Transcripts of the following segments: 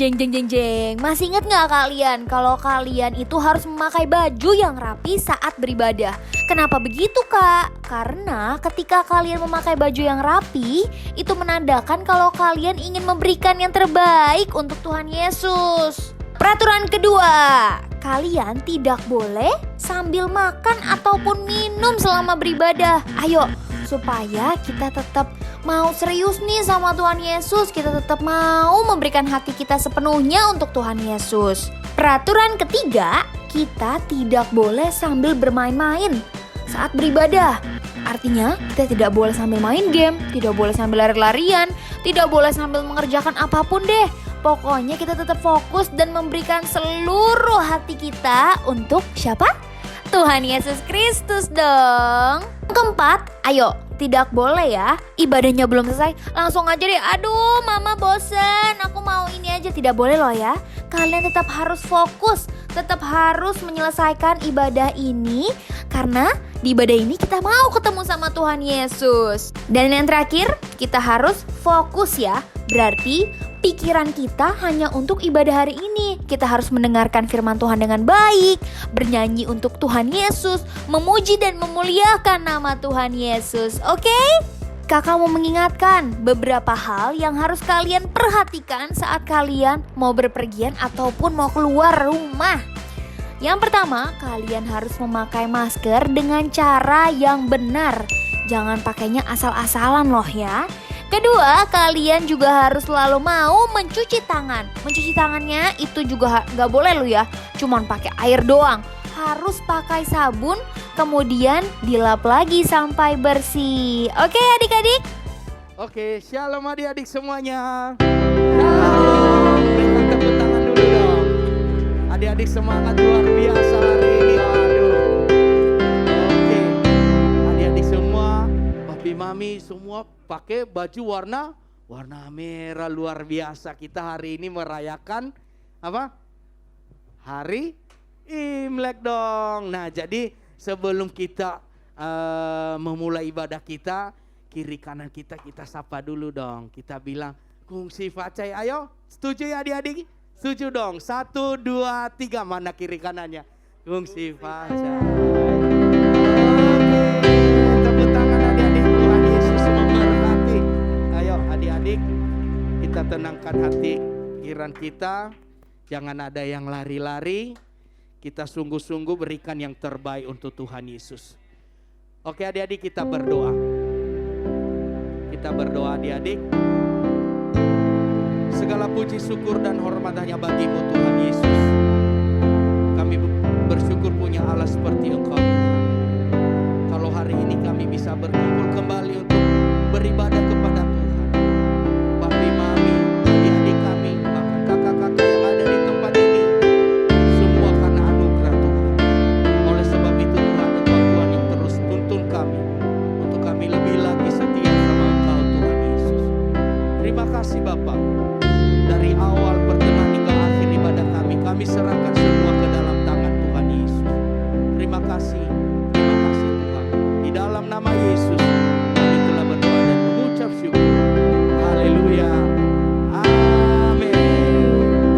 Jeng jeng jeng jeng. Masih ingat gak kalian kalau kalian itu harus memakai baju yang rapi saat beribadah? Kenapa begitu kak? Karena ketika kalian memakai baju yang rapi, itu menandakan kalau kalian ingin memberikan yang terbaik untuk Tuhan Yesus. Peraturan kedua, kalian tidak boleh sambil makan ataupun minum selama beribadah. Ayo, supaya kita tetap mau serius nih sama Tuhan Yesus, kita tetap mau memberikan hati kita sepenuhnya untuk Tuhan Yesus. Peraturan ketiga, kita tidak boleh sambil bermain-main saat beribadah. Artinya, kita tidak boleh sambil main game, tidak boleh sambil lari-larian, tidak boleh sambil mengerjakan apapun deh. Pokoknya kita tetap fokus dan memberikan seluruh hati kita untuk siapa? Tuhan Yesus Kristus dong. Keempat, ayo, tidak boleh ya, ibadahnya belum selesai langsung aja deh, aduh mama bosen, aku mau ini aja. Tidak boleh loh ya. Kalian tetap harus fokus, tetap harus menyelesaikan ibadah ini, karena di ibadah ini kita mau ketemu sama Tuhan Yesus. Dan yang terakhir, kita harus fokus ya. Berarti pikiran kita hanya untuk ibadah hari ini. Kita harus mendengarkan firman Tuhan dengan baik, bernyanyi untuk Tuhan Yesus, memuji dan memuliakan nama Tuhan Yesus. Oke? Kakak mau mengingatkan beberapa hal yang harus kalian perhatikan saat kalian mau berpergian ataupun mau keluar rumah. Yang pertama, kalian harus memakai masker dengan cara yang benar. Jangan pakainya asal-asalan loh ya. Kedua, kalian juga harus selalu mau mencuci tangan. Mencuci tangannya itu juga gak boleh lo ya, cuman pakai air doang. Harus pakai sabun, kemudian dilap lagi sampai bersih. Oke adik-adik? Oke, shalom adik-adik semuanya. Shalom. Berikan tepuk tangan dulu dong. Adik-adik semangat luar biasa hari ini. Aduh. Oke, adik-adik semua, papi mami semua pakai baju warna merah luar biasa. Kita hari ini merayakan apa? Hari Imlek dong. Nah, jadi sebelum kita memulai ibadah kita, kiri kanan kita sapa dulu dong. Kita bilang kungsi facai. Ayo, setuju ya adik-adik? Setuju dong. 1, 2, 3. Mana kiri kanannya? Kungsi facai. Tepuk tangan adik-adik. Tuhan Yesus memberkati. Ayo adik-adik, kita tenangkan hati pikiran kita. Jangan ada yang lari-lari. Kita sungguh-sungguh berikan yang terbaik untuk Tuhan Yesus. Oke adik-adik, kita berdoa. Kita berdoa adik-adik. Segala puji syukur dan hormat hanya bagimu Tuhan Yesus. Kami bersyukur punya Allah seperti Engkau Tuhan. Kalau hari ini kami bisa berkumpul kembali untuk beribadah kepada Tuhan. Papi, mami, adik-adik kami, bahkan kakak-kakak yang ada di tempat ini, semua karena anugerah Tuhan. Oleh sebab itu Tuhan, Engkau Tuhan yang terus tuntun kami untuk kami lebih lagi setia sama Engkau Tuhan Yesus. Terima kasih Bapa. Dari awal pertengahan hingga akhir ibadah kami serahkan semua ke dalam tangan Tuhan Yesus. Terima kasih Tuhan. Di dalam nama Yesus kami telah berdoa dan mengucap syukur. Haleluya. Amin.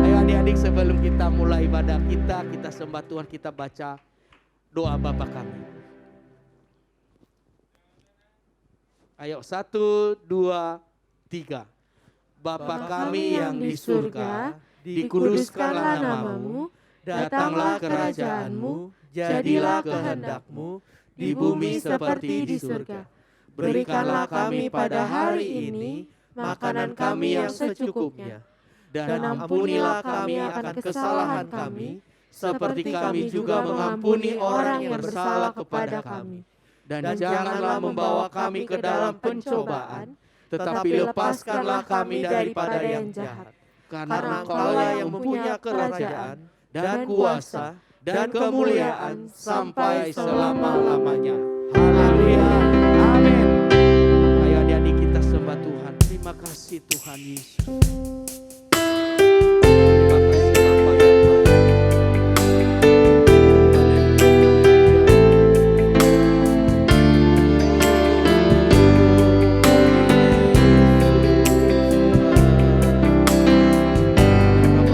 Ayo adik-adik, sebelum kita mulai ibadah kita sembah Tuhan, kita baca doa Bapa kami. Ayo 1, 2, 3. Bapa kami yang di surga, dikuduskanlah namamu, datanglah kerajaanmu, jadilah kehendak-mu di bumi seperti di surga. Berikanlah kami pada hari ini makanan kami yang secukupnya, dan ampunilah kami akan kesalahan kami, seperti kami juga mengampuni orang yang bersalah kepada kami. Dan janganlah membawa kami ke dalam pencobaan, tetapi lepaskanlah kami daripada yang jahat. Karena Engkaulah yang mempunyai kerajaan dan kuasa dan kemuliaan sampai selama-lamanya. Haleluya. Amin. Ayo adik-adik, kita sembah Tuhan. Terima kasih Tuhan Yesus. Terima kasih Bapa yang baik. Terima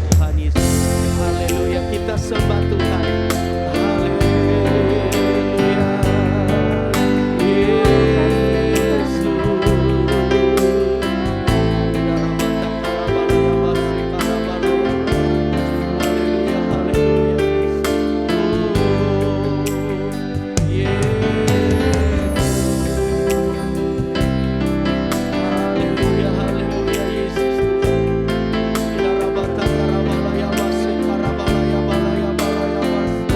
Tuhan Yesus. Haleluya, kita sembah Tuhan. Haleluya, Yesus. Haleluya, haleluya. Haleluya, haleluya, Yesus Tuhan. Darabata karabala ya basi karabala ya bala ya bala ya basi.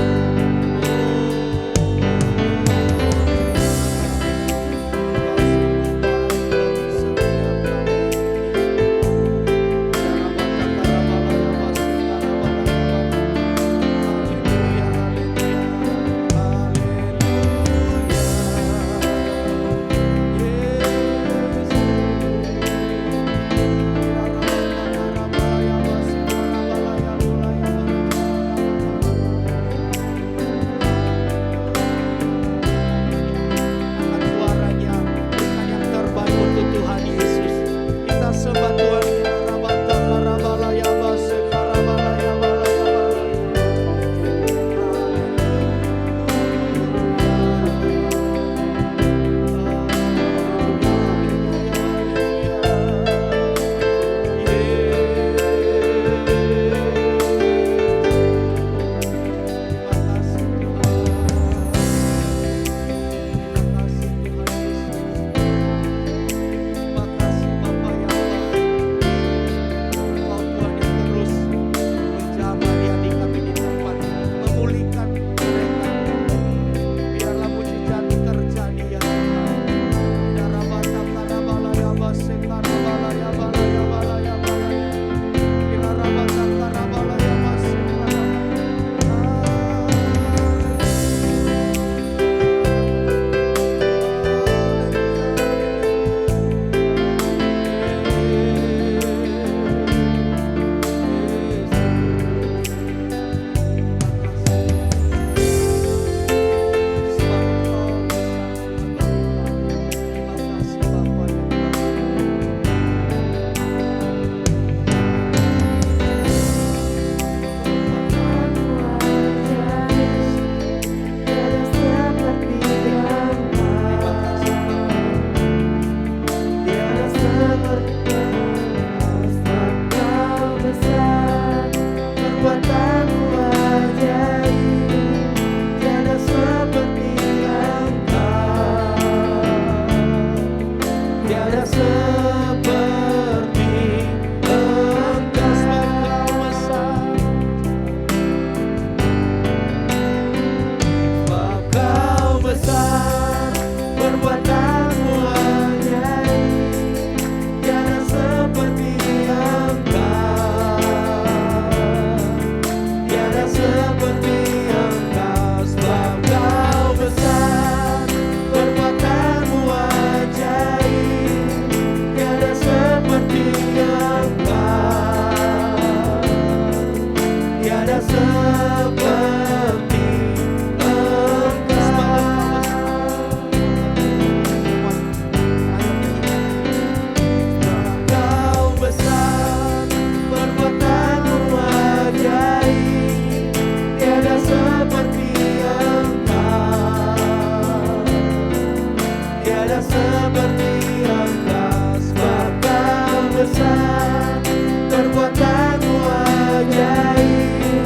Perbuatanmu ajaib,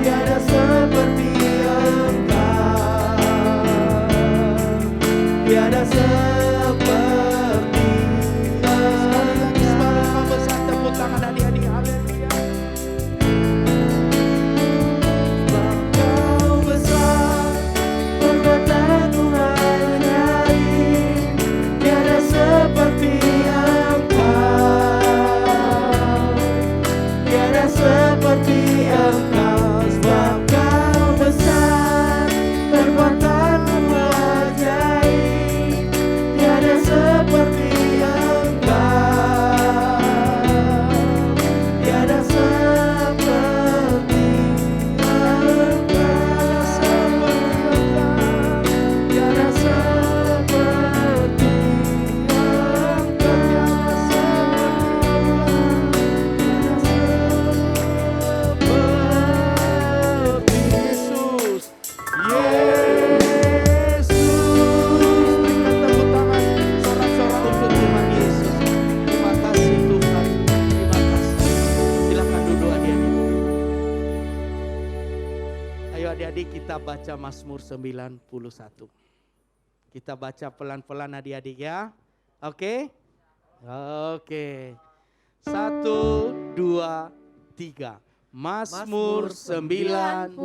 tiada adik-adik kita baca Mazmur 91. Kita baca pelan-pelan adik-adik ya. Oke? Oke. 1, 2, 3. Mazmur 91.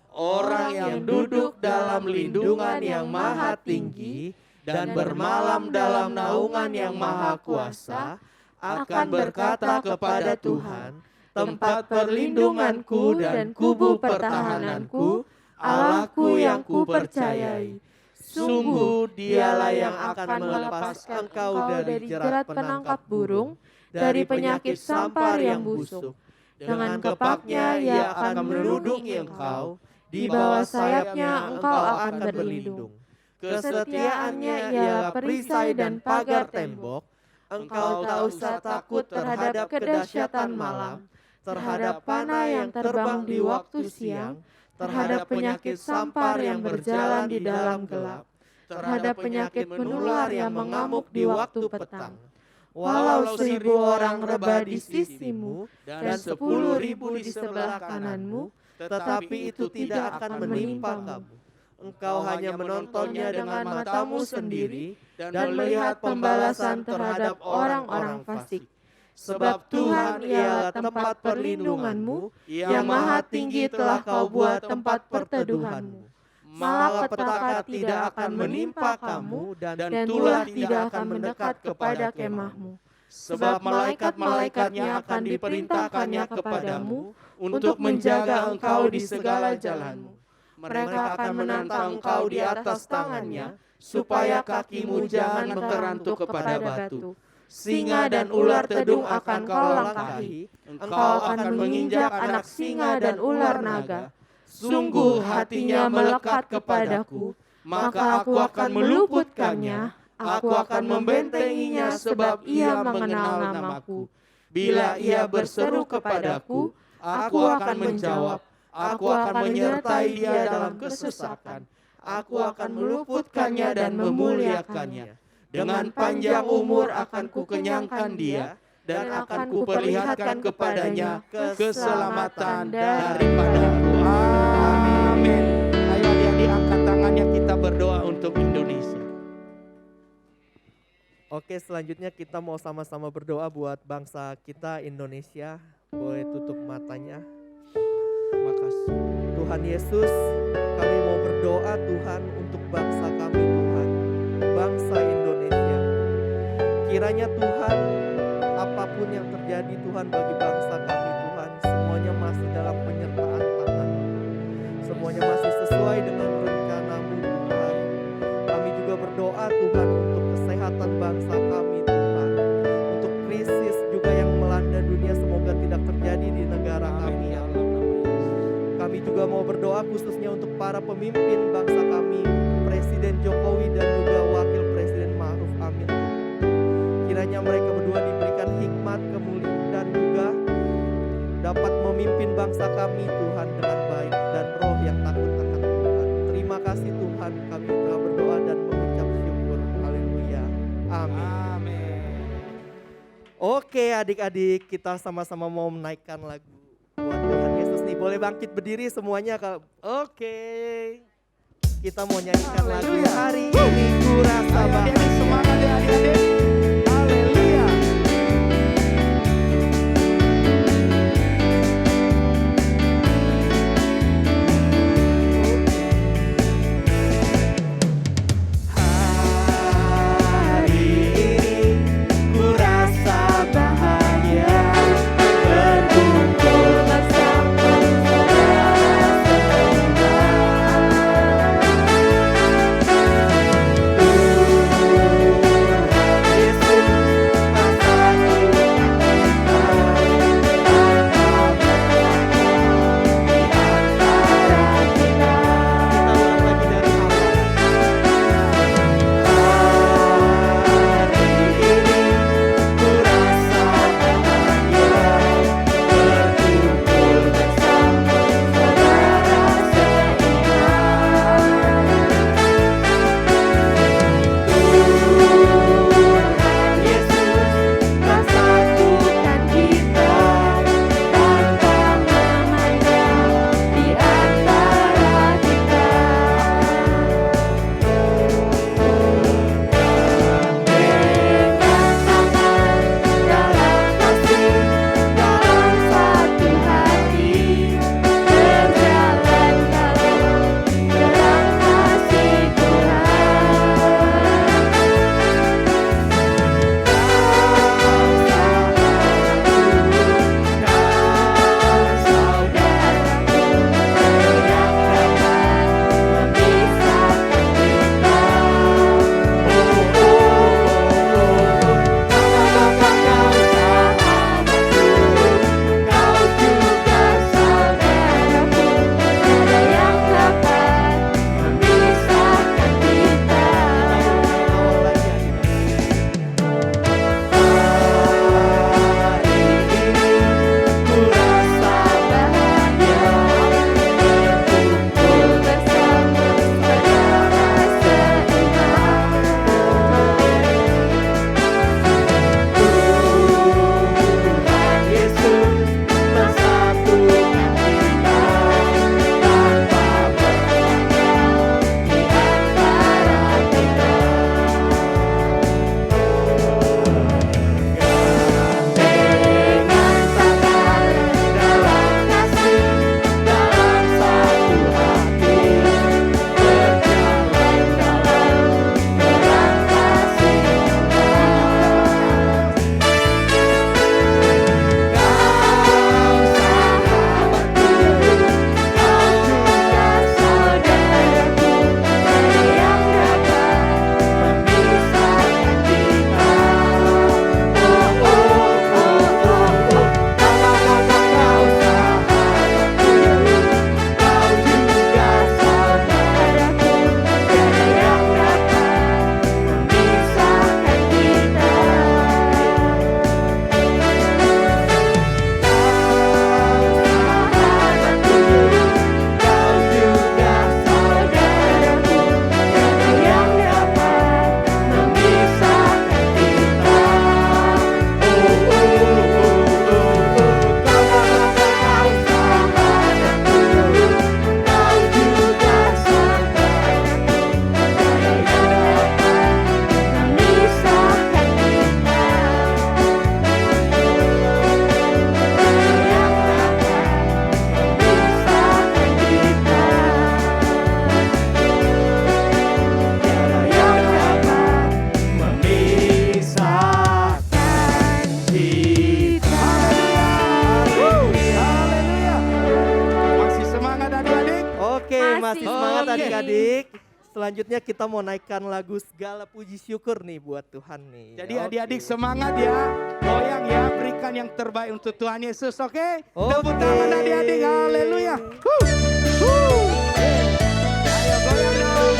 Orang yang duduk dalam lindungan yang maha tinggi dan bermalam dalam naungan yang maha kuasa akan berkata kepada Tuhan, tempat perlindunganku dan kubu pertahananku, Allahku yang kupercayai. Sungguh dialah yang akan melepaskan engkau dari jerat penangkap burung, dari penyakit sampar yang busuk. Dengan kepaknya ia akan melindungi engkau, di bawah sayapnya engkau akan berlindung. Kesetiaannya ialah perisai dan pagar tembok. Engkau tak usah takut terhadap kedahsyatan malam, terhadap panah yang terbang di waktu siang, terhadap penyakit sampar yang berjalan di dalam gelap, terhadap penyakit menular yang mengamuk di waktu petang. Walau 1.000 orang rebah di sisimu dan 10.000 di sebelah kananmu, tetapi itu tidak akan menimpa kamu. Engkau hanya menontonnya dengan matamu sendiri dan melihat pembalasan terhadap orang-orang fasik. Sebab Tuhan ialah tempat perlindunganmu, yang maha tinggi telah kau buat tempat perteduhanmu. Malapetaka tidak akan menimpa kamu dan tulah tidak akan mendekat kepada kemahmu. Sebab malaikat-malaikatnya akan diperintahkannya kepadamu untuk menjaga engkau di segala jalanmu. Mereka akan menantang engkau di atas tangannya, supaya kakimu jangan terantuk kepada batu. Singa dan ular tedung akan kau langkahi, engkau akan menginjak anak singa dan ular naga. Sungguh hatinya melekat kepadaku, maka aku akan meluputkannya, aku akan membentenginya sebab ia mengenal namaku. Bila ia berseru kepadaku, aku akan menjawab, aku akan menyertai dia dalam kesesakan, aku akan meluputkannya dan memuliakannya. Dengan panjang umur akan kukenyangkan dia, dan akan kuperlihatkan kepadanya keselamatan daripadaku. Amin. Ayo adik-adik angkat tangannya, kita berdoa untuk Indonesia. Oke, selanjutnya kita mau sama-sama berdoa buat bangsa kita Indonesia. Boleh tutup matanya. Makasih. Tuhan Yesus, kami mau berdoa Tuhan untuk bangsa kami Tuhan, bangsa Indonesia. Kiranya Tuhan, apapun yang terjadi Tuhan bagi bangsa kami Tuhan, semuanya masih dalam penyertaan Tangan. Semuanya masih sesuai dengan rencana-Mu Tuhan. Kami juga berdoa Tuhan untuk kesehatan bangsa kami Tuhan. Untuk krisis juga yang melanda dunia semoga tidak terjadi di negara kami ya Allah. Kami juga mau berdoa khususnya untuk para pemimpin bangsa kami, Presiden Jokowi dan juga Wakil Presiden Ma'ruf Amin. Kiranya mereka berdua diberikan hikmat, kemuliaan dan juga dapat memimpin bangsa kami Tuhan dengan baik dan roh yang takut akan Tuhan. Terima kasih Tuhan, kami telah berdoa dan mengucap syukur. Haleluya. Amin. Oke adik-adik, kita sama-sama mau menaikkan lagu buat Tuhan Yesus nih. Boleh bangkit berdiri semuanya. Oke. Kita mau nyanyikan lagu hari ini ku rasa bahagia. Semangat ya adik-adik. Haleluya. Hari ini ku rasa bahagia, berkumpul bersama saudara semua. masih semangat Oke. adik-adik. Selanjutnya kita mau naikkan lagu Segala Puji Syukur nih buat Tuhan nih. Jadi Oke. adik-adik semangat ya, goyang ya, berikan yang terbaik untuk Tuhan Yesus, oke? Oke. Tepuk tangan adik-adik, haleluya. Ayo goyang dong.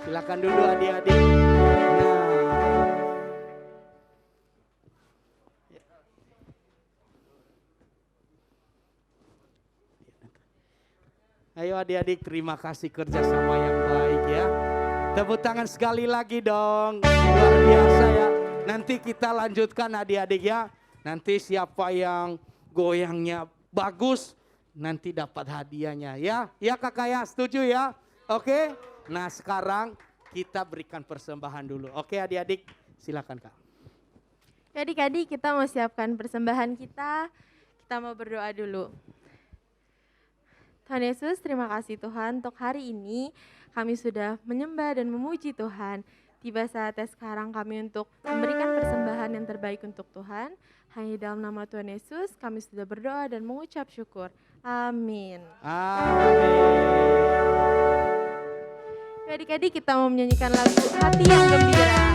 Silakan dulu adik-adik. Ayo adik-adik, terima kasih kerjasama yang baik ya. Tepuk tangan sekali lagi dong. Luar biasa ya. Nanti kita lanjutkan adik-adik ya. Nanti siapa yang goyangnya bagus, nanti dapat hadiahnya ya. Ya kakak ya, setuju ya? Oke. Nah sekarang kita berikan persembahan dulu. Oke adik-adik, silakan kak. Ya adik-adik, kita mau siapkan persembahan kita. Kita mau berdoa dulu. Tuhan Yesus, terima kasih Tuhan untuk hari ini kami sudah menyembah dan memuji Tuhan. Tiba saatnya sekarang kami untuk memberikan persembahan yang terbaik untuk Tuhan. Hanya dalam nama Tuhan Yesus kami sudah berdoa dan mengucap syukur. Amin. Adik-adik kita mau menyanyikan lagu Hati yang Gembira.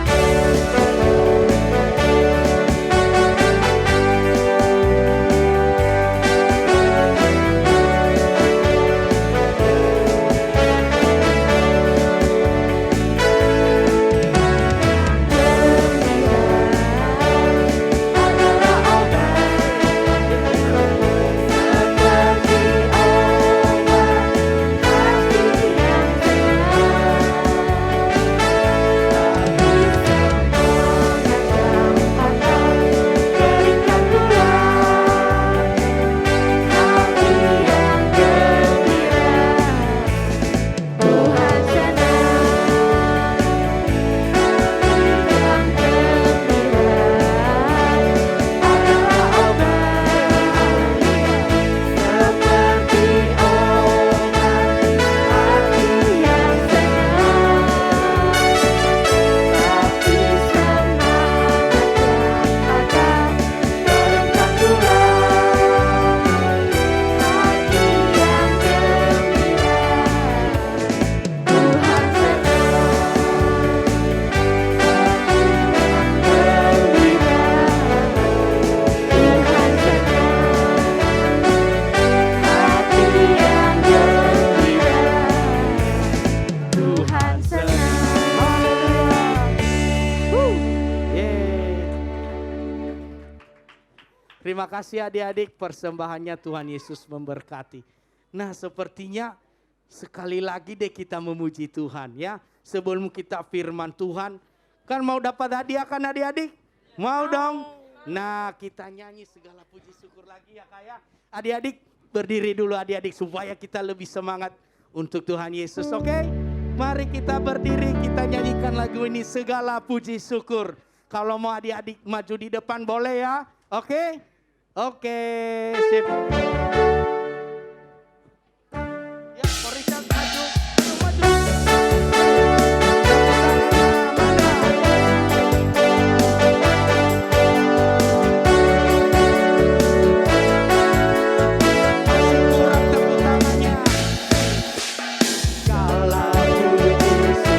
Terima kasih adik-adik, persembahannya Tuhan Yesus memberkati. Nah, sepertinya sekali lagi deh kita memuji Tuhan ya. Sebelum kita firman Tuhan, kan mau dapat hadiah kan adik-adik? Mau dong? Nah, kita nyanyi segala puji syukur lagi ya Kak ya. Adik-adik berdiri dulu adik-adik supaya kita lebih semangat untuk Tuhan Yesus, oke? Mari kita berdiri, kita nyanyikan lagu ini segala puji syukur. Kalau mau adik-adik maju di depan boleh ya, oke? Oke, sip. Ya, Richard maju, maju. Masih kurang tepuk tangannya. Segala puji syukur,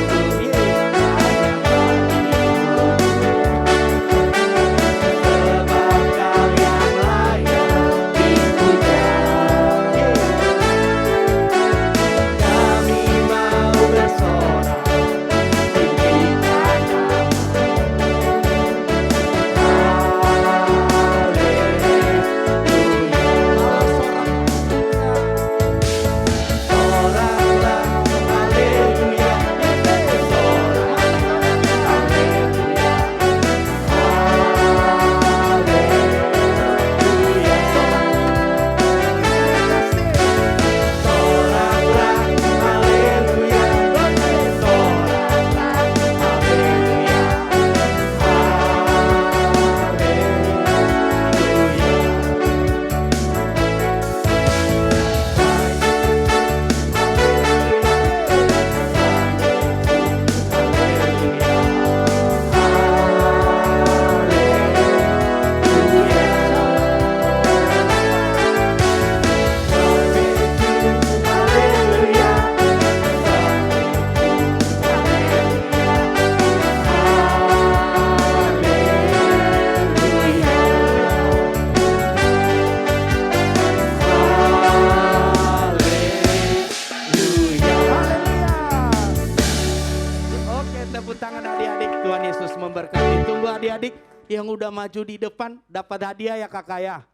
adik-adik yang udah maju di depan dapat hadiah ya kakak ya.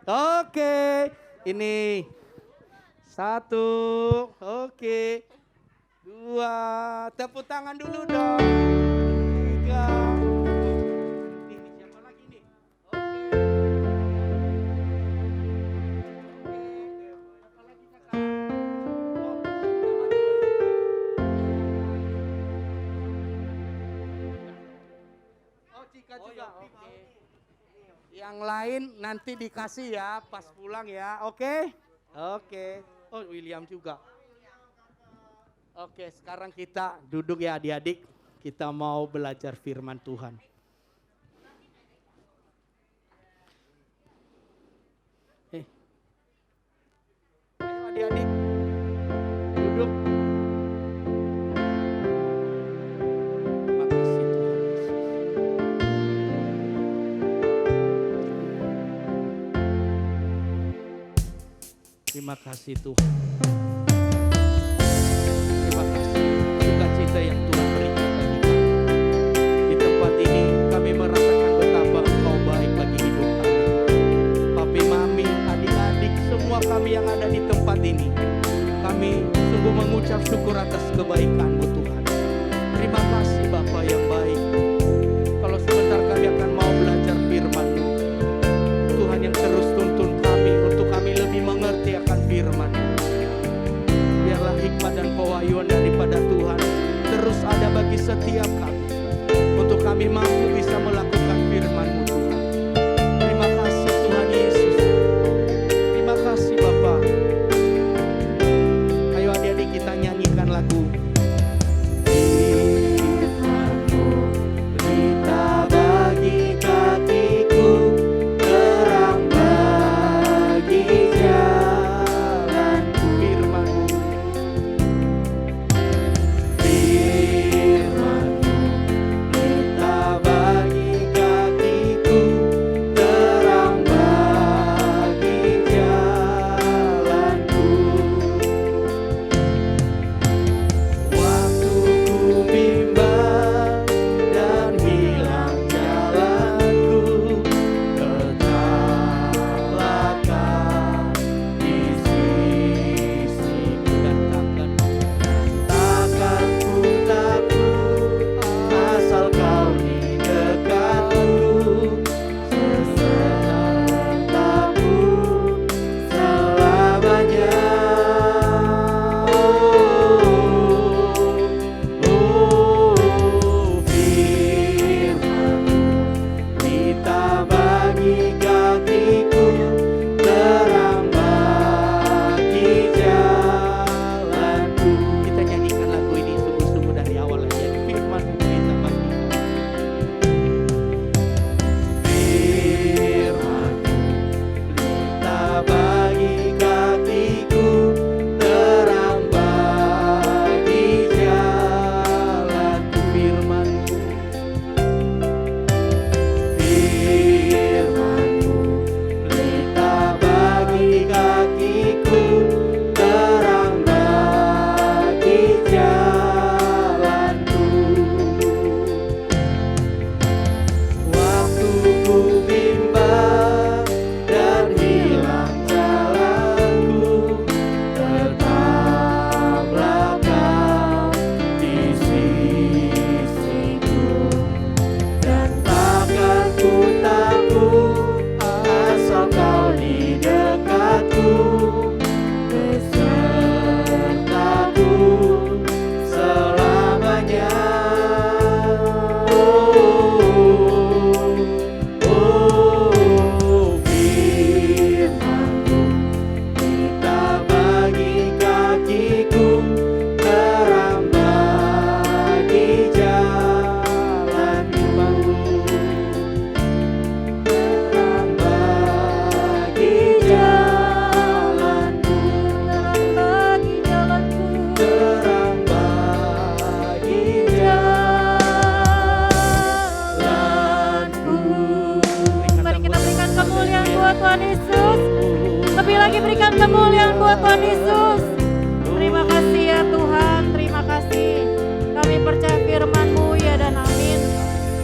Oke, ini 1, oke, 2, tepuk tangan dulu dong. 3, ini siapa lagi nih? Siapa lagi kakak? Oh, Cika juga, oke. Yang lain nanti dikasih ya pas pulang ya, oke? Oke. Oh, William juga. Oke, sekarang kita duduk ya adik-adik. Kita mau belajar firman Tuhan. Ayo adik-adik, duduk. Terima kasih Tuhan Yesus. Terima kasih Tuhan. Terima kasih sukacita yang Tuhan berikan bagi kami. Di tempat ini kami merasakan betapa Engkau baik bagi hidup kami. Papi, mami, adik-adik, semua kami yang ada di tempat ini, kami sungguh mengucap syukur atas kebaikan-Mu Tuhan. Terima kasih Bapa yang baik. Kalau sebentar kami akan mau belajar firman-Mu, Tuhan yang terus tuntun kami untuk kami lebih mengerti akan firman. Biarlah hikmat dan pewahyuan daripada Tuhan terus ada bagi setiap kami, untuk kami mampu bisa melakukan firman-Mu Tuhan. Terima kasih Tuhan Yesus. Terima kasih Bapa. Ayo adik-adik kita nyanyikan lagu. Firman-Mu berita bagi kakiku, terang bagi jalanku. Firman-Mu, Firman-Mu berita bagi kakiku, terang bagi jalanku. Waktu ku bimbang dan hilang jalanku, tetaplah Kau di sisiku. Dan takkan ku takut, asal Kau di dekatku, sertaku selamanya. Firman-Mu berita bagi kakiku, terang bagi jalanku. Kita nyanyikan lagu ini sungguh-sungguh dari awal aja. Firman-Mu berita bagi Firman-Mu berita bagi kakiku, terang bagi jalanku. Firman-Mu, Firman-Mu berita bagi kakiku, terang bagi jalanku. Waktu ku bimbang dan hilang jalanku, tetaplah Kau di sisiku. Dan takkan ku takut, asal Kau di dekatku, besertaku selamanya. Firman-Mu berita bagi kakiku, terang bagi jalanku. Terang bagi jalanku, terang bagi jalanku. Mari kita berikan kemuliaan buat Tuhan Yesus. Lebih lagi berikan kemuliaan buat Tuhan Yesus. Terima kasih ya Tuhan, terima kasih. Kami percaya firman-Mu ya dan amin.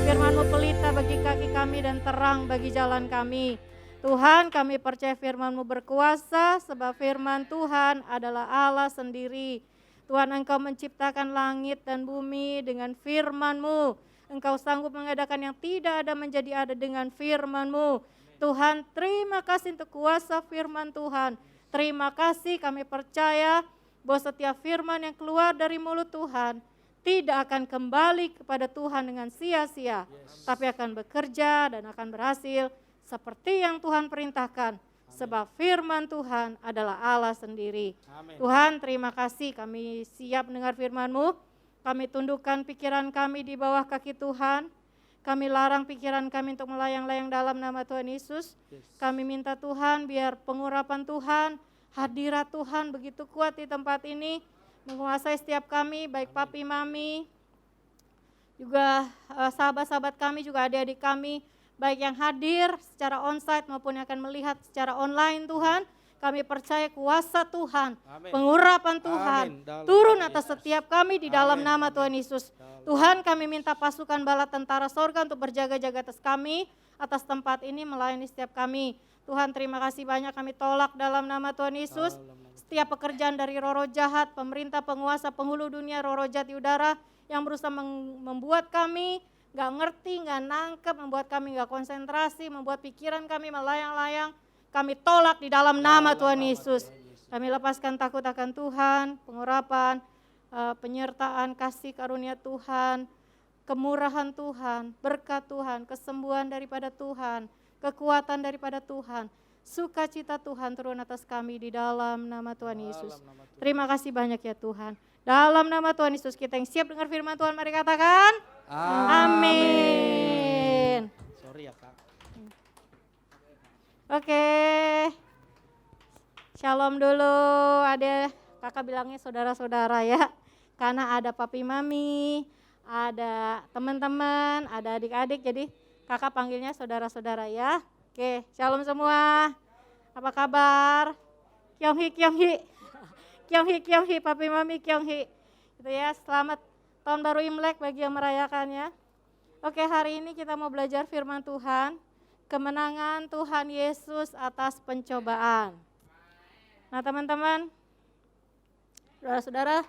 Firman-Mu pelita bagi kaki kami dan terang bagi jalan kami. Tuhan, kami percaya firman-Mu berkuasa, sebab firman Tuhan adalah Allah sendiri. Tuhan, Engkau menciptakan langit dan bumi dengan firman-Mu. Engkau sanggup mengadakan yang tidak ada menjadi ada dengan firman-Mu. Tuhan, terima kasih untuk kuasa firman Tuhan. Terima kasih, kami percaya bahwa setiap firman yang keluar dari mulut Tuhan tidak akan kembali kepada Tuhan dengan sia-sia, tapi akan bekerja dan akan berhasil seperti yang Tuhan perintahkan, sebab firman Tuhan adalah Allah sendiri. Amin. Tuhan, terima kasih kami siap mendengar firman-Mu. Kami tundukkan pikiran kami di bawah kaki Tuhan. Kami larang pikiran kami untuk melayang-layang dalam nama Tuhan Yesus. Kami minta Tuhan biar pengurapan Tuhan, hadirat Tuhan begitu kuat di tempat ini, menguasai setiap kami, baik papi, mami, juga sahabat-sahabat kami, juga adik-adik kami, baik yang hadir secara onsite maupun yang akan melihat secara online Tuhan. Kami percaya kuasa Tuhan, Amin. pengurapan Tuhan Amin. Dalam turun nama atas Yesus. setiap kami di dalam Amin. nama Tuhan Yesus. Tuhan, kami minta pasukan bala tentara sorga untuk berjaga-jaga atas kami, atas tempat ini melayani setiap kami. Tuhan, terima kasih banyak, kami tolak dalam nama Tuhan Yesus. Setiap pekerjaan dari roh-roh jahat, pemerintah, penguasa, penghulu dunia, roh-roh jahat di udara yang berusaha membuat kami gak ngerti, gak nangkep, membuat kami gak konsentrasi, membuat pikiran kami melayang-layang. Kami tolak di dalam nama Tuhan Yesus. Kami lepaskan takut akan Tuhan, pengurapan, penyertaan, kasih karunia Tuhan, kemurahan Tuhan, berkat Tuhan, kesembuhan daripada Tuhan, kekuatan daripada Tuhan, sukacita Tuhan turun atas kami di dalam nama Tuhan Yesus. Terima kasih banyak ya Tuhan. Dalam nama Tuhan Yesus kita yang siap dengar firman Tuhan, mari katakan amin. Sorry ya Kak. Oke, shalom dulu, ada kakak bilangnya saudara-saudara ya, karena ada papi mami, ada teman-teman, ada adik-adik, jadi kakak panggilnya saudara-saudara ya. Oke, shalom semua, apa kabar? Kyonghi, Kyonghi, Kyonghi, Kyonghi, papi mami Kyonghi, gitu ya. Selamat tahun baru Imlek bagi yang merayakannya. Oke, hari ini kita mau belajar firman Tuhan. Kemenangan Tuhan Yesus atas pencobaan. Nah teman-teman, saudara-saudara,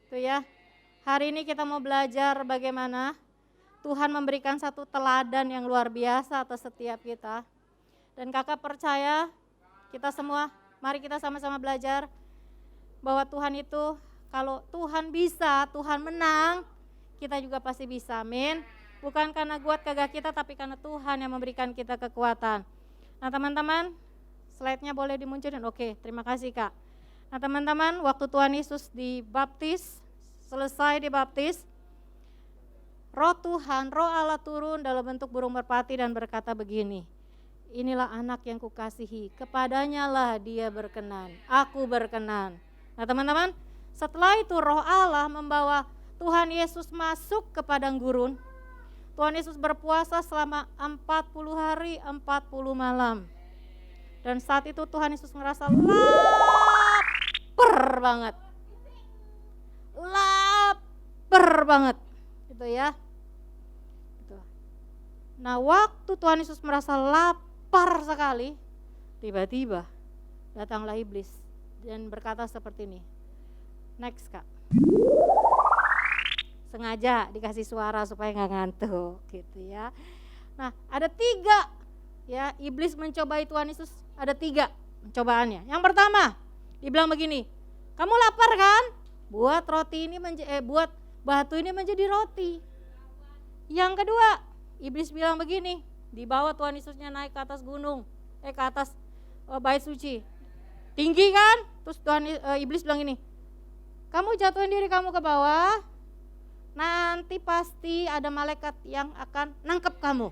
itu ya, hari ini kita mau belajar bagaimana Tuhan memberikan satu teladan yang luar biasa atas setiap kita. Dan kakak percaya, kita semua, mari kita sama-sama belajar bahwa Tuhan itu, kalau Tuhan bisa, Tuhan menang, kita juga pasti bisa, amin. Bukan karena kuat gagah kita, tapi karena Tuhan yang memberikan kita kekuatan. Nah teman-teman, slide-nya boleh dimunculin? Oke, terima kasih Kak. Nah teman-teman, waktu Tuhan Yesus dibaptis, selesai dibaptis, Roh Tuhan, Roh Allah turun dalam bentuk burung merpati dan berkata begini, inilah anak yang kukasihi, kepadanya lah dia berkenan, aku berkenan. Nah teman-teman, setelah itu Roh Allah membawa Tuhan Yesus masuk ke padang gurun. Tuhan Yesus berpuasa selama 40 hari, 40 malam. Dan saat itu Tuhan Yesus ngerasa lapar banget. Lapar banget. Gitu ya. Gitu. Nah waktu Tuhan Yesus merasa lapar sekali, tiba-tiba datanglah iblis dan berkata seperti ini. Next Kak. Sengaja dikasih suara supaya nggak ngantuk gitu ya. Nah ada 3 ya, iblis mencobai Tuhan Yesus, ada 3 pencobaannya. Yang pertama dibilang begini, kamu lapar kan? Buat roti ini buat batu ini menjadi roti. Yang kedua iblis bilang begini, dibawa Tuhan Yesusnya naik ke atas gunung, ke atas bait suci, tinggi kan? Terus iblis bilang ini, kamu jatuhin diri kamu ke bawah, nanti pasti ada malaikat yang akan nangkep kamu.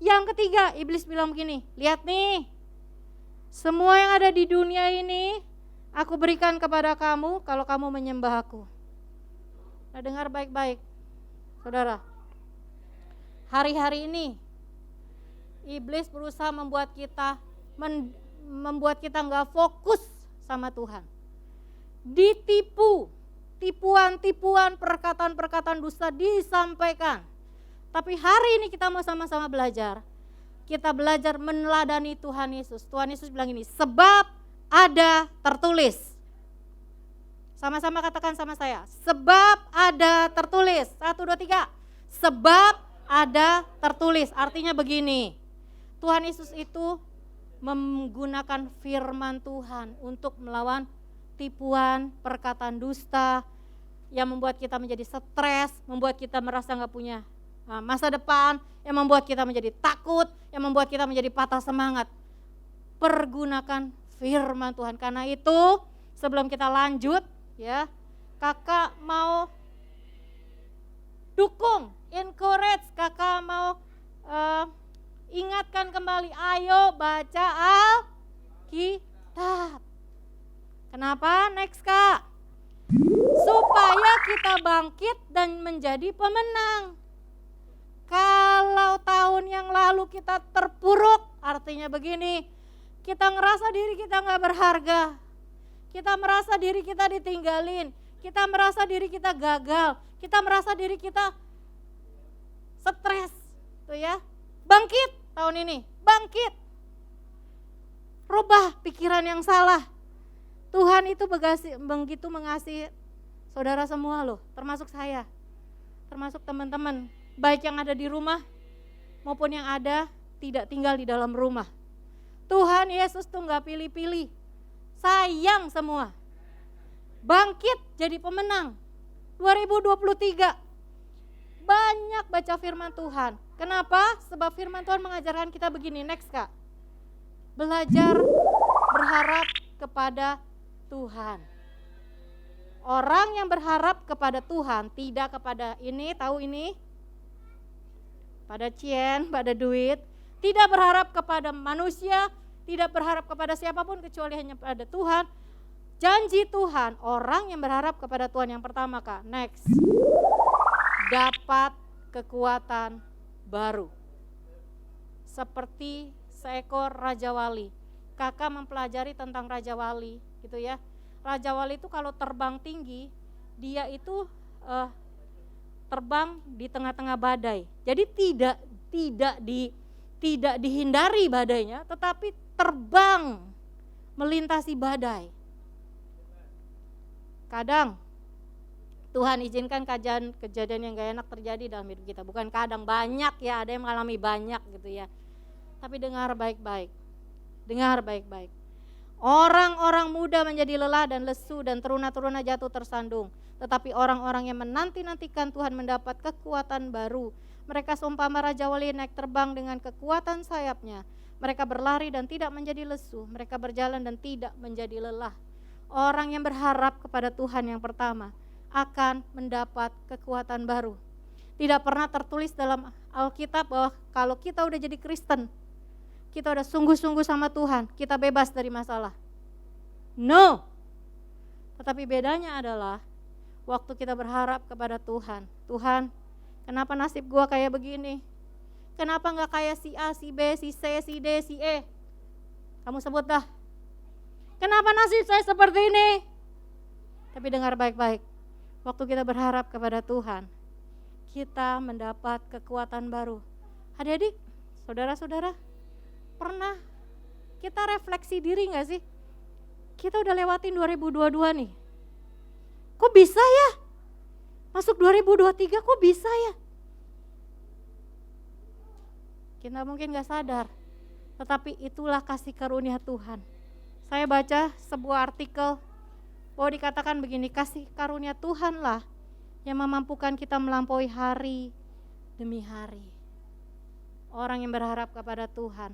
Yang ketiga, iblis bilang begini, lihat nih, semua yang ada di dunia ini aku berikan kepada kamu kalau kamu menyembah aku. Nah dengar baik-baik, saudara. Hari-hari ini, iblis berusaha membuat kita nggak fokus sama Tuhan. Ditipu. Tipuan-tipuan, perkataan-perkataan dusta disampaikan. Tapi hari ini kita mau sama-sama belajar. Kita belajar meneladani Tuhan Yesus. Tuhan Yesus bilang ini, sebab ada tertulis. Sama-sama katakan sama saya, sebab ada tertulis. 1, 2, 3. Sebab ada tertulis. Artinya begini, Tuhan Yesus itu menggunakan firman Tuhan untuk melawan tipuan, perkataan dusta yang membuat kita menjadi stres, membuat kita merasa nggak punya masa depan, yang membuat kita menjadi takut, yang membuat kita menjadi patah semangat. pergunakan firman Tuhan. Karena itu sebelum kita lanjut ya, kakak mau dukung, encourage, kakak mau ingatkan kembali, ayo baca Alkitab. Kenapa? Next Kak. Supaya kita bangkit dan menjadi pemenang. Kalau tahun yang lalu kita terpuruk, artinya begini, kita ngerasa diri kita gak berharga. Kita merasa diri kita ditinggalin. Kita merasa diri kita gagal. Kita merasa diri kita stres. Tuh ya, bangkit tahun ini, bangkit. Rubah pikiran yang salah. Tuhan itu begitu mengasihi saudara semua loh, termasuk saya, termasuk teman-teman, baik yang ada di rumah maupun yang ada tidak tinggal di dalam rumah. Tuhan Yesus tuh gak pilih-pilih, sayang semua. Bangkit jadi pemenang 2023. Banyak baca firman Tuhan. Kenapa? Sebab firman Tuhan mengajarkan kita begini. Next Kak. Belajar berharap kepada Tuhan. Orang yang berharap kepada Tuhan, tidak kepada ini, tahu ini? Pada cien, pada duit. Tidak berharap kepada manusia, tidak berharap kepada siapapun kecuali hanya pada Tuhan. Janji Tuhan, orang yang berharap kepada Tuhan yang pertama Kak. Next. Dapat kekuatan baru. Seperti seekor Raja Wali. Kakak mempelajari tentang Raja Wali gitu ya. Raja Wali itu kalau terbang tinggi, dia itu terbang di tengah-tengah badai. Jadi tidak dihindari badainya, tetapi terbang melintasi badai. Kadang Tuhan izinkan kejadian yang gak enak terjadi dalam hidup kita. Bukan kadang, banyak ya, ada yang mengalami banyak gitu ya. Tapi dengar baik-baik. Dengar baik-baik. Orang-orang muda menjadi lelah dan lesu dan teruna-teruna jatuh tersandung. Tetapi orang-orang yang menanti-nantikan Tuhan mendapat kekuatan baru. Mereka seumpama Raja Wali naik terbang dengan kekuatan sayapnya. Mereka berlari dan tidak menjadi lesu. Mereka berjalan dan tidak menjadi lelah. Orang yang berharap kepada Tuhan yang pertama akan mendapat kekuatan baru. Tidak pernah tertulis dalam Alkitab bahwa kalau kita udah jadi Kristen, kita udah sungguh-sungguh sama Tuhan, kita bebas dari masalah. No. Tetapi bedanya adalah waktu kita berharap kepada Tuhan. Tuhan, kenapa nasib gua kayak begini? Kenapa gak kayak si A, si B, si C, si D, si E? Kamu sebut dah. Kenapa nasib saya seperti ini? Tapi dengar baik-baik. Waktu kita berharap kepada Tuhan, kita mendapat kekuatan baru. Adik-adik, saudara-saudara, pernah kita refleksi diri gak sih? Kita udah lewatin 2022 nih. Kok bisa ya? Masuk 2023 kok bisa ya? Kita mungkin gak sadar, tetapi itulah kasih karunia Tuhan. Saya baca sebuah artikel bahwa dikatakan begini, kasih karunia Tuhanlah yang memampukan kita melampaui hari demi hari. Orang yang berharap kepada Tuhan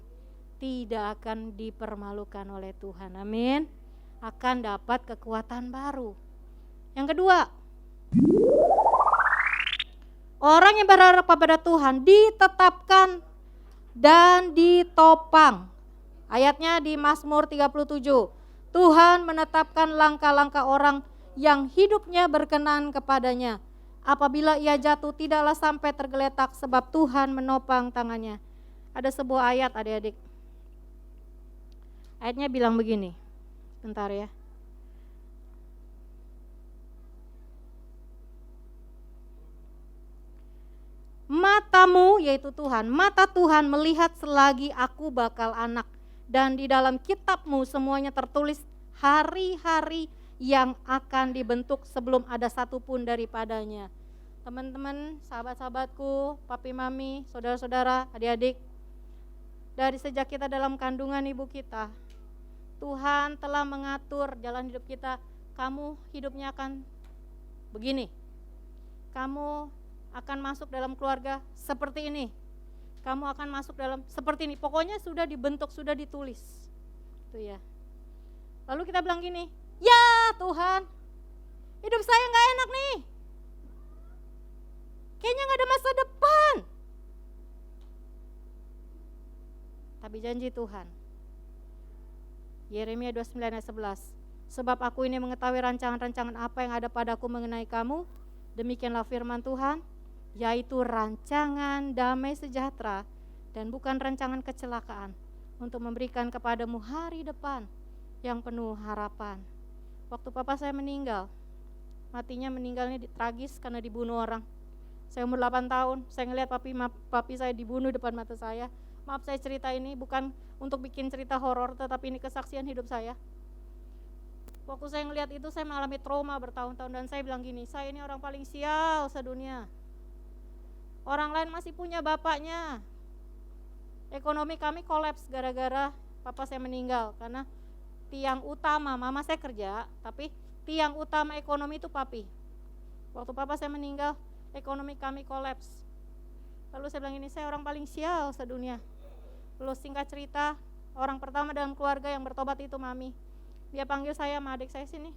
tidak akan dipermalukan oleh Tuhan, amin. Akan dapat kekuatan baru. Yang kedua, orang yang berharap kepada Tuhan ditetapkan dan ditopang. Ayatnya di Mazmur 37. Tuhan menetapkan langkah-langkah orang yang hidupnya berkenan kepadanya. Apabila ia jatuh tidaklah sampai tergeletak sebab Tuhan menopang tangannya. Ada sebuah ayat adik-adik. Ayatnya bilang begini. Bentar ya. Matamu, yaitu Tuhan, mata Tuhan melihat selagi aku bakal anak. Dan di dalam kitabmu semuanya tertulis hari-hari yang akan dibentuk sebelum ada satupun daripadanya. Teman-teman, sahabat-sahabatku, papi mami, saudara-saudara, adik-adik, dari sejak kita dalam kandungan ibu kita, Tuhan telah mengatur jalan hidup kita. Kamu hidupnya akan begini. Kamu akan masuk dalam keluarga seperti ini. Kamu akan masuk dalam seperti ini. Pokoknya sudah dibentuk, sudah ditulis. Itu ya. Lalu kita bilang gini, ya Tuhan, hidup saya nggak enak nih. Kayaknya nggak ada masa depan. Tapi janji Tuhan, Yeremia 29 ayat 11, sebab aku ini mengetahui rancangan-rancangan apa yang ada padaku mengenai kamu, demikianlah firman Tuhan, yaitu rancangan damai sejahtera dan bukan rancangan kecelakaan, untuk memberikan kepadamu hari depan yang penuh harapan. Waktu papa saya meninggalnya tragis karena dibunuh orang. Saya umur 8 tahun, saya ngelihat papi saya dibunuh depan mata saya. Maaf saya cerita ini bukan untuk bikin cerita horor, tetapi ini kesaksian hidup saya. Waktu saya ngelihat itu saya mengalami trauma bertahun-tahun dan saya bilang gini, saya ini orang paling sial sedunia. Orang lain masih punya bapaknya. Ekonomi kami kolaps gara-gara papa saya meninggal karena tiang utama, mama saya kerja, tapi tiang utama ekonomi itu papi. Waktu papa saya meninggal, ekonomi kami kolaps. Lalu saya bilang ini, saya orang paling sial sedunia. Lalu singkat cerita, orang pertama dalam keluarga yang bertobat itu mami. Dia panggil saya sama adik saya, sini.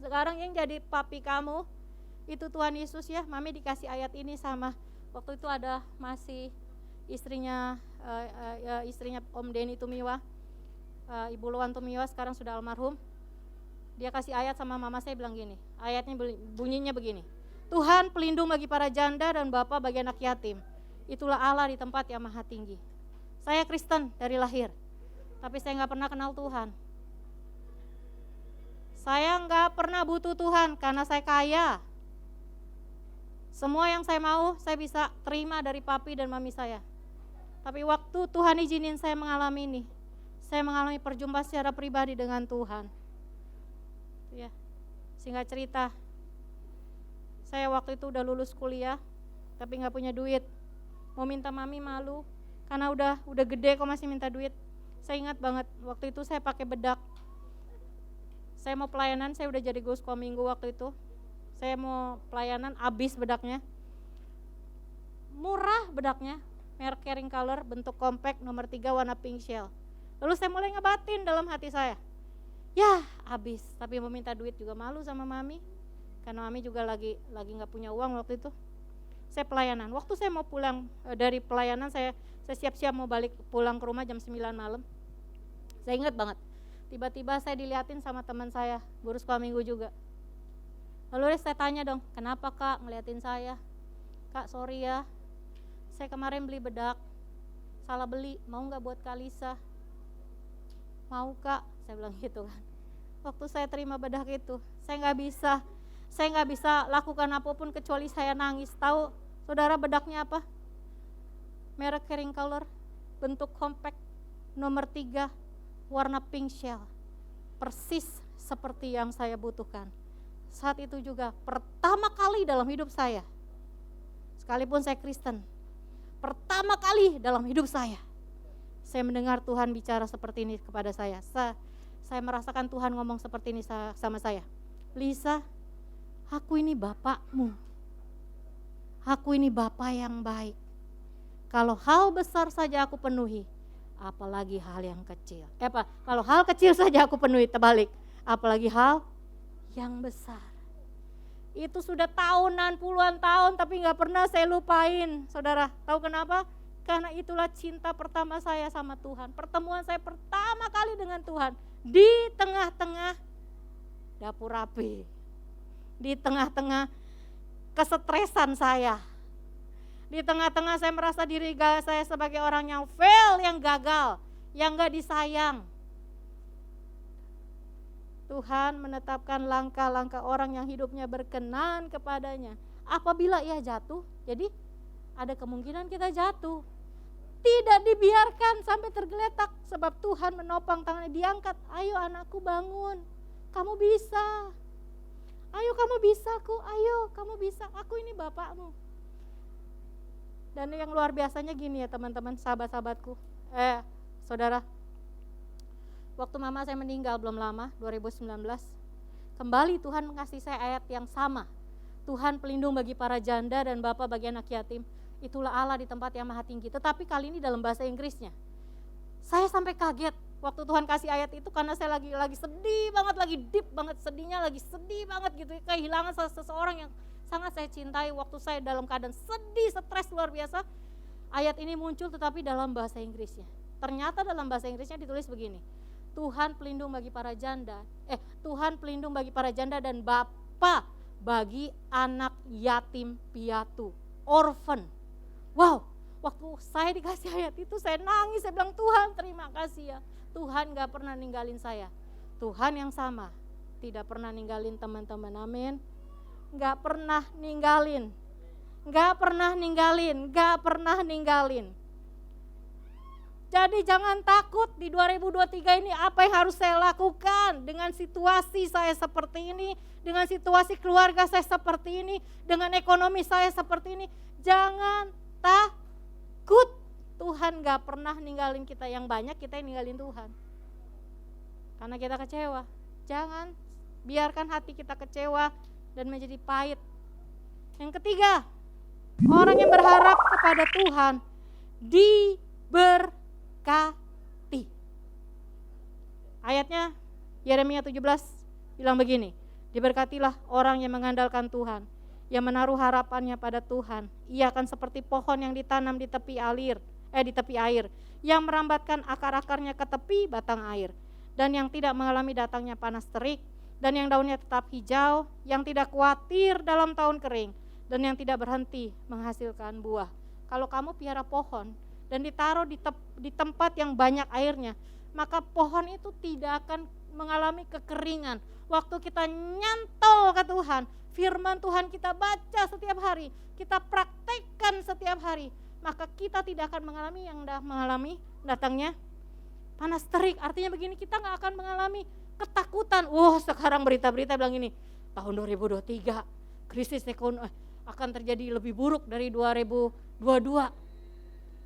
Sekarang yang jadi papi kamu itu Tuhan Yesus ya. Mami dikasih ayat ini sama, waktu itu ada masih istrinya Om Denny Tumiwa, Ibu Luan Tumiwa, sekarang sudah almarhum. Dia kasih ayat sama mama saya, bilang gini, ayatnya bunyinya begini, Tuhan pelindung bagi para janda dan bapa bagi anak yatim, itulah Allah di tempat yang maha tinggi. Saya Kristen dari lahir, tapi saya gak pernah kenal Tuhan. Saya gak pernah butuh Tuhan karena saya kaya. Semua yang saya mau saya bisa terima dari papi dan mami saya. Tapi waktu Tuhan izinin saya mengalami ini, saya mengalami perjumpaan secara pribadi dengan Tuhan. Ya, singkat cerita, saya waktu itu udah lulus kuliah, tapi nggak punya duit. Mau minta mami malu, karena udah gede kok masih minta duit. Saya ingat banget, waktu itu saya pakai bedak. Saya mau pelayanan, saya udah jadi ghost minggu waktu itu. Saya mau pelayanan, habis bedaknya. Murah bedaknya, merek Caring Color, bentuk compact, nomor 3 warna pink shell. Lalu saya mulai ngebatin dalam hati saya, ya habis, tapi mau minta duit juga malu sama mami, karena mami juga lagi nggak punya uang waktu itu. Saya pelayanan, waktu saya mau pulang dari pelayanan, saya siap-siap mau balik pulang ke rumah jam 9 malam. Saya ingat banget, tiba-tiba saya diliatin sama teman saya, guru sekolah minggu juga. Lalu saya tanya dong, kenapa kak ngeliatin saya? Kak sorry ya, saya kemarin beli bedak, salah beli, mau gak buat Kak Lisa? Mau kak, saya bilang gitu kan. Waktu saya terima bedak itu, saya nggak bisa lakukan apapun kecuali saya nangis. Tahu saudara bedaknya apa? Merek Caring Color, bentuk compact, nomor 3, warna pink shell, persis seperti yang saya butuhkan. Saat itu juga pertama kali dalam hidup saya, sekalipun saya Kristen, pertama kali dalam hidup saya mendengar Tuhan bicara seperti ini kepada saya. Saya merasakan Tuhan ngomong seperti ini sama saya. Lisa, aku ini bapakmu. Aku ini bapak yang baik. Kalau hal besar saja aku penuhi, apalagi hal yang kecil. Kalau hal kecil saja aku penuhi, terbalik, apalagi hal yang besar. Itu sudah tahunan, puluhan tahun, tapi gak pernah saya lupain. Saudara, tahu kenapa? Karena itulah cinta pertama saya sama Tuhan. Pertemuan saya pertama kali dengan Tuhan di tengah-tengah dapur api, di tengah-tengah kesetresan saya, di tengah-tengah saya merasa diri saya sebagai orang yang fail, yang gagal, yang gak disayang. Tuhan menetapkan langkah-langkah orang yang hidupnya berkenan kepadanya. Apabila ia jatuh, jadi ada kemungkinan kita jatuh. Tidak dibiarkan sampai tergeletak, sebab Tuhan menopang tangannya, diangkat. Ayo anakku bangun, kamu bisa. Ayo kamu bisa, ayo kamu bisa, aku ini bapakmu. Dan yang luar biasanya gini ya teman-teman, sahabat-sahabatku, saudara. Waktu mama saya meninggal belum lama, 2019, kembali Tuhan mengasih saya ayat yang sama. Tuhan pelindung bagi para janda dan bapa bagi anak yatim. Itulah Allah di tempat yang maha tinggi. Tetapi kali ini dalam bahasa Inggrisnya. Saya sampai kaget. waktu Tuhan kasih ayat itu karena saya lagi sedih banget, lagi deep banget sedihnya, lagi sedih banget gitu, kehilangan seseorang yang sangat saya cintai. Waktu saya dalam keadaan sedih, stres luar biasa, ayat ini muncul tetapi dalam bahasa Inggrisnya. Ternyata dalam bahasa Inggrisnya ditulis begini, Tuhan pelindung bagi para janda, Tuhan pelindung bagi para janda dan bapa bagi anak yatim piatu, orphan. Wow, waktu saya dikasih ayat itu saya nangis, saya bilang Tuhan terima kasih ya. Tuhan gak pernah ninggalin saya. Tuhan yang sama, tidak pernah ninggalin teman-teman, amin. Gak pernah ninggalin, gak pernah ninggalin, gak pernah ninggalin. Jadi jangan takut di 2023 ini apa yang harus saya lakukan dengan situasi saya seperti ini, dengan situasi keluarga saya seperti ini, dengan ekonomi saya seperti ini. Jangan takut, Tuhan gak pernah ninggalin kita, yang banyak kita yang ninggalin Tuhan. Karena kita kecewa. Jangan biarkan hati kita kecewa dan menjadi pahit. Yang ketiga, orang yang berharap kepada Tuhan diberkati. Ayatnya Yeremia 17 bilang begini, diberkatilah orang yang mengandalkan Tuhan, yang menaruh harapannya pada Tuhan. Ia akan seperti pohon yang ditanam di tepi air, yang merambatkan akar-akarnya ke tepi batang air, dan yang tidak mengalami datangnya panas terik, dan yang daunnya tetap hijau, yang tidak khawatir dalam tahun kering, dan yang tidak berhenti menghasilkan buah. Kalau kamu piara pohon dan ditaruh di tempat yang banyak airnya, maka pohon itu tidak akan mengalami kekeringan. Waktu kita nyantol ke Tuhan, firman Tuhan kita baca setiap hari, kita praktekkan setiap hari, maka kita tidak akan mengalami datangnya panas terik. Artinya begini, kita gak akan mengalami ketakutan. Sekarang berita-berita bilang ini, tahun 2023 krisis ekonomi akan terjadi lebih buruk dari 2022.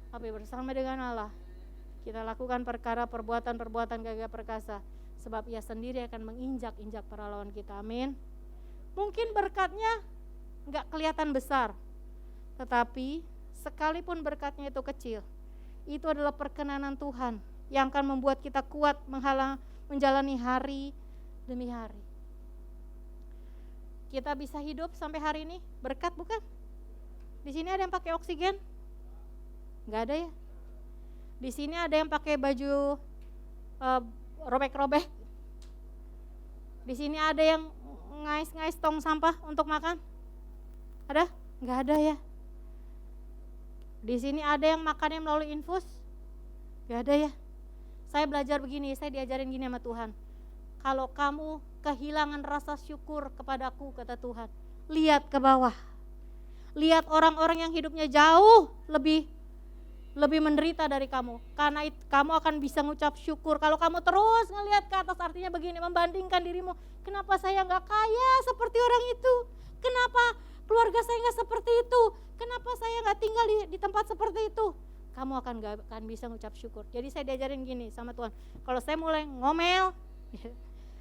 Tapi bersama dengan Allah kita lakukan perbuatan-perbuatan gagah perkasa, sebab Ia sendiri akan menginjak-injak para lawan kita, amin. Mungkin berkatnya gak kelihatan besar, tetapi sekalipun berkatnya itu kecil, itu adalah perkenanan Tuhan yang akan membuat kita kuat menjalani hari demi hari. Kita bisa hidup sampai hari ini berkat bukan? Di sini ada yang pakai oksigen? Nggak ada ya? Di sini ada yang pakai baju robek-robek? Di sini ada yang ngais-ngais tong sampah untuk makan? Ada? Nggak ada ya? Di sini ada yang makannya melalui infus? Nggak ada ya? Saya belajar begini, saya diajarin gini sama Tuhan. Kalau kamu kehilangan rasa syukur kepadaku, kata Tuhan, lihat ke bawah. Lihat orang-orang yang hidupnya jauh lebih menderita dari kamu. Karena kamu akan bisa ngucap syukur. Kalau kamu terus ngelihat ke atas, artinya begini, membandingkan dirimu. Kenapa saya gak kaya seperti orang itu? Kenapa keluarga saya gak seperti itu? Kenapa saya gak tinggal di tempat seperti itu? Kamu gak akan bisa ngucap syukur. Jadi saya diajarin gini sama Tuhan. Kalau saya mulai ngomel,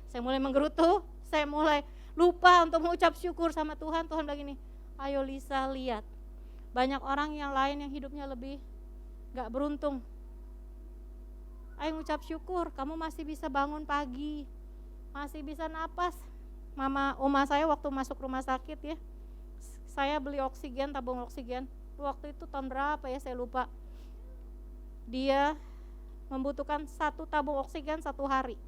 saya mulai menggerutu, saya mulai lupa untuk mengucap syukur sama Tuhan. Tuhan bilang gini, ayo Lisa, lihat, banyak orang yang lain yang hidupnya lebih gak beruntung. Ayo ngucap syukur, kamu masih bisa bangun pagi, masih bisa napas. Oma saya waktu masuk rumah sakit ya, saya beli oksigen, tabung oksigen. Waktu itu tahun berapa ya, saya lupa. Dia membutuhkan 1 tabung oksigen 1 hari.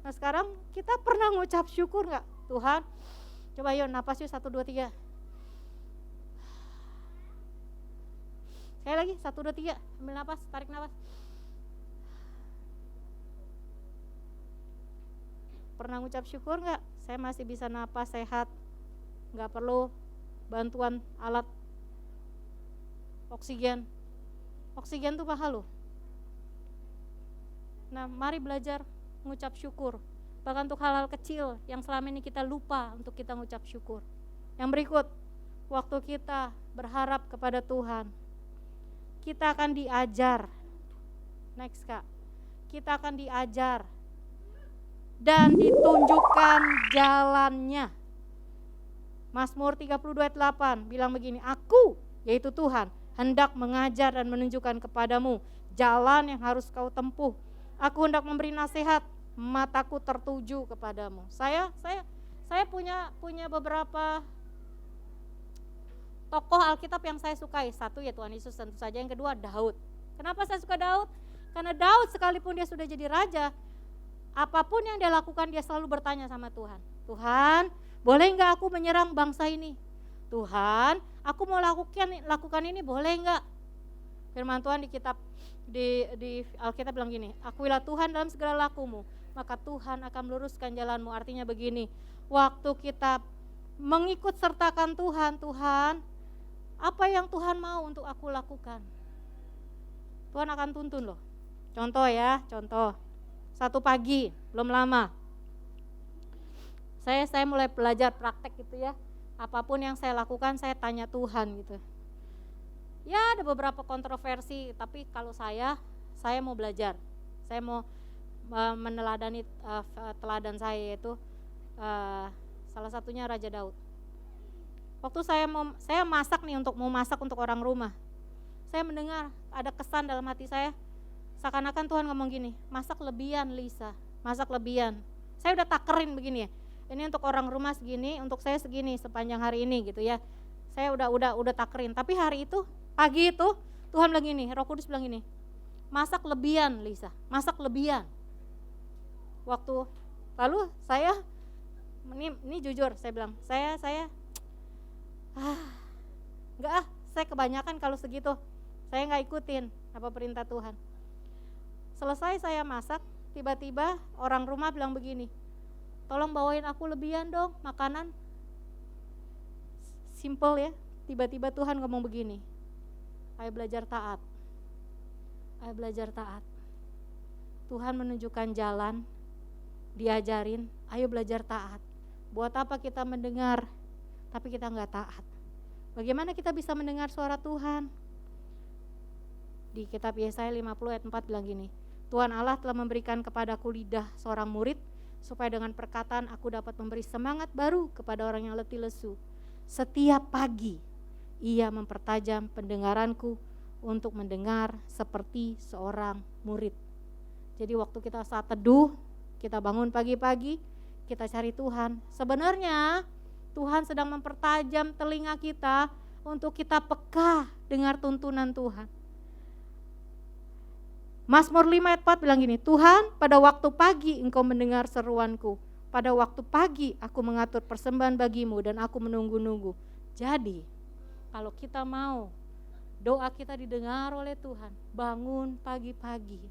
Nah sekarang kita pernah ngucap syukur gak? Tuhan, coba yuk napas yuk, 1, 2, 3. Sekali lagi, 1, 2, 3, ambil napas, tarik napas. Pernah ngucap syukur gak? Saya masih bisa napas, sehat, gak perlu bantuan alat oksigen. Oksigen tuh mahal loh. Nah mari belajar ngucap syukur, bahkan untuk hal-hal kecil yang selama ini kita lupa untuk kita ngucap syukur. Yang berikut, waktu kita berharap kepada Tuhan, kita akan diajar. Next Kak, kita akan diajar dan ditunjukkan jalannya. Mazmur 32 ayat 8 bilang begini, aku, yaitu Tuhan, hendak mengajar dan menunjukkan kepadamu jalan yang harus kau tempuh. Aku hendak memberi nasihat, mataku tertuju kepadamu. Saya punya beberapa tokoh Alkitab yang saya sukai. Satu ya Tuhan Yesus tentu saja, yang kedua Daud. Kenapa saya suka Daud? Karena Daud sekalipun dia sudah jadi raja, apapun yang dia lakukan dia selalu bertanya sama Tuhan. Tuhan, boleh enggak aku menyerang bangsa ini? Tuhan, aku mau lakukan ini, boleh enggak? Firman Tuhan di Alkitab bilang gini, akuilah Tuhan dalam segala lakumu, maka Tuhan akan meluruskan jalanmu. Artinya begini, waktu kita mengikut sertakan Tuhan, apa yang Tuhan mau untuk aku lakukan? Tuhan akan tuntun loh. Contoh. Satu pagi, belum lama, saya mulai belajar praktek gitu ya. Apapun yang saya lakukan, saya tanya Tuhan gitu. Ya ada beberapa kontroversi, tapi kalau saya mau belajar. Saya mau meneladani teladan saya, yaitu salah satunya Raja Daud. Waktu saya masak nih, mau masak untuk orang rumah, saya mendengar ada kesan dalam hati saya, seakan-akan Tuhan ngomong gini, masak lebihan Lisa, masak lebihan. Saya udah takerin begini ya, ini untuk orang rumah segini, untuk saya segini sepanjang hari ini gitu ya. Saya udah takerin, tapi hari itu, pagi itu Tuhan bilang gini, Roh Kudus bilang gini, masak lebihan Lisa, masak lebihan. Lalu saya, ini jujur saya bilang, saya saya kebanyakan kalau segitu, saya nggak ikutin apa perintah Tuhan. Selesai saya masak, tiba-tiba orang rumah bilang begini, tolong bawain aku lebihan dong makanan. Simple ya, tiba-tiba Tuhan ngomong begini, ayo belajar taat. Ayo belajar taat. Tuhan menunjukkan jalan, diajarin, ayo belajar taat. Buat apa kita mendengar, tapi kita nggak taat? Bagaimana kita bisa mendengar suara Tuhan? Di kitab Yesaya 50 ayat 4 bilang gini, Tuhan Allah telah memberikan kepadaku lidah seorang murid, supaya dengan perkataan aku dapat memberi semangat baru kepada orang yang letih lesu. Setiap pagi ia mempertajam pendengaranku untuk mendengar seperti seorang murid. Jadi waktu kita saat teduh, kita bangun pagi-pagi, kita cari Tuhan. Sebenarnya Tuhan sedang mempertajam telinga kita untuk kita peka dengar tuntunan Tuhan. Mazmur 5 ayat 4 bilang gini, Tuhan pada waktu pagi engkau mendengar seruanku, pada waktu pagi aku mengatur persembahan bagimu dan aku menunggu-nunggu. Jadi kalau kita mau doa kita didengar oleh Tuhan, bangun pagi-pagi,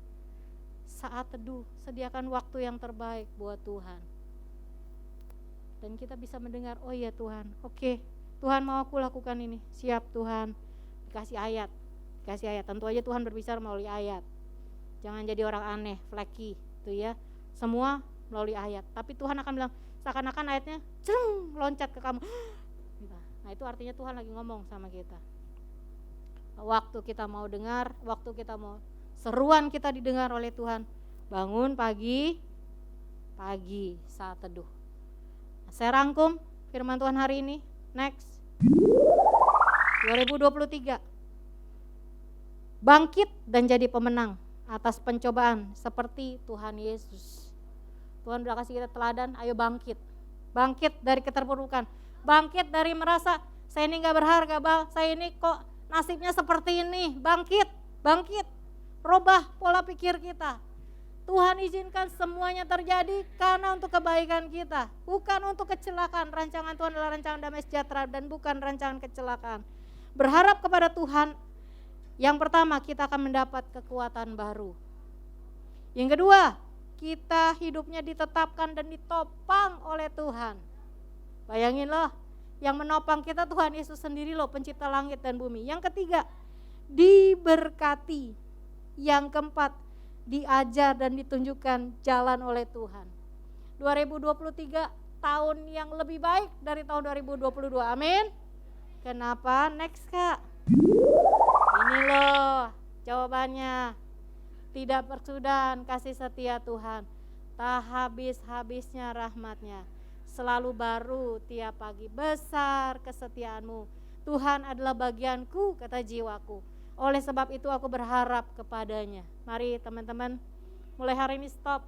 saat teduh, sediakan waktu yang terbaik buat Tuhan. Dan kita bisa mendengar, oh iya Tuhan, oke, Tuhan mau aku lakukan ini, siap Tuhan. Dikasih ayat, tentu aja Tuhan berbicara melalui ayat. Jangan jadi orang aneh, flaky, itu ya. Semua melalui ayat. Tapi Tuhan akan bilang, seakan-akan ayatnya loncat ke kamu. Nah itu artinya Tuhan lagi ngomong sama kita. Waktu kita mau dengar, waktu kita mau seruan kita didengar oleh Tuhan, bangun pagi saat teduh. Nah, saya rangkum firman Tuhan hari ini. Next 2023, bangkit dan jadi pemenang atas pencobaan seperti Tuhan Yesus. Tuhan udah kasih kita teladan, ayo bangkit dari keterpurukan, bangkit dari merasa saya ini gak berharga, saya ini kok nasibnya seperti ini. Bangkit, robah pola pikir kita. Tuhan izinkan semuanya terjadi karena untuk kebaikan kita, bukan untuk kecelakaan. Rancangan Tuhan adalah rancangan damai sejahtera dan bukan rancangan kecelakaan. Berharap kepada Tuhan, yang pertama kita akan mendapat kekuatan baru. Yang kedua, kita hidupnya ditetapkan dan ditopang oleh Tuhan. Bayangin loh, yang menopang kita Tuhan Yesus sendiri loh, pencipta langit dan bumi. Yang ketiga, diberkati. Yang keempat, diajar dan ditunjukkan jalan oleh Tuhan. 2023 tahun yang lebih baik dari tahun 2022. Amin. Kenapa? Next Kak. Ini loh jawabannya. Tidak bersudahan kasih setia Tuhan, tak habis-habisnya rahmatnya, selalu baru tiap pagi, besar kesetiaanmu. Tuhan adalah bagianku, kata jiwaku. Oleh sebab itu aku berharap kepadanya. Mari teman-teman mulai hari ini stop.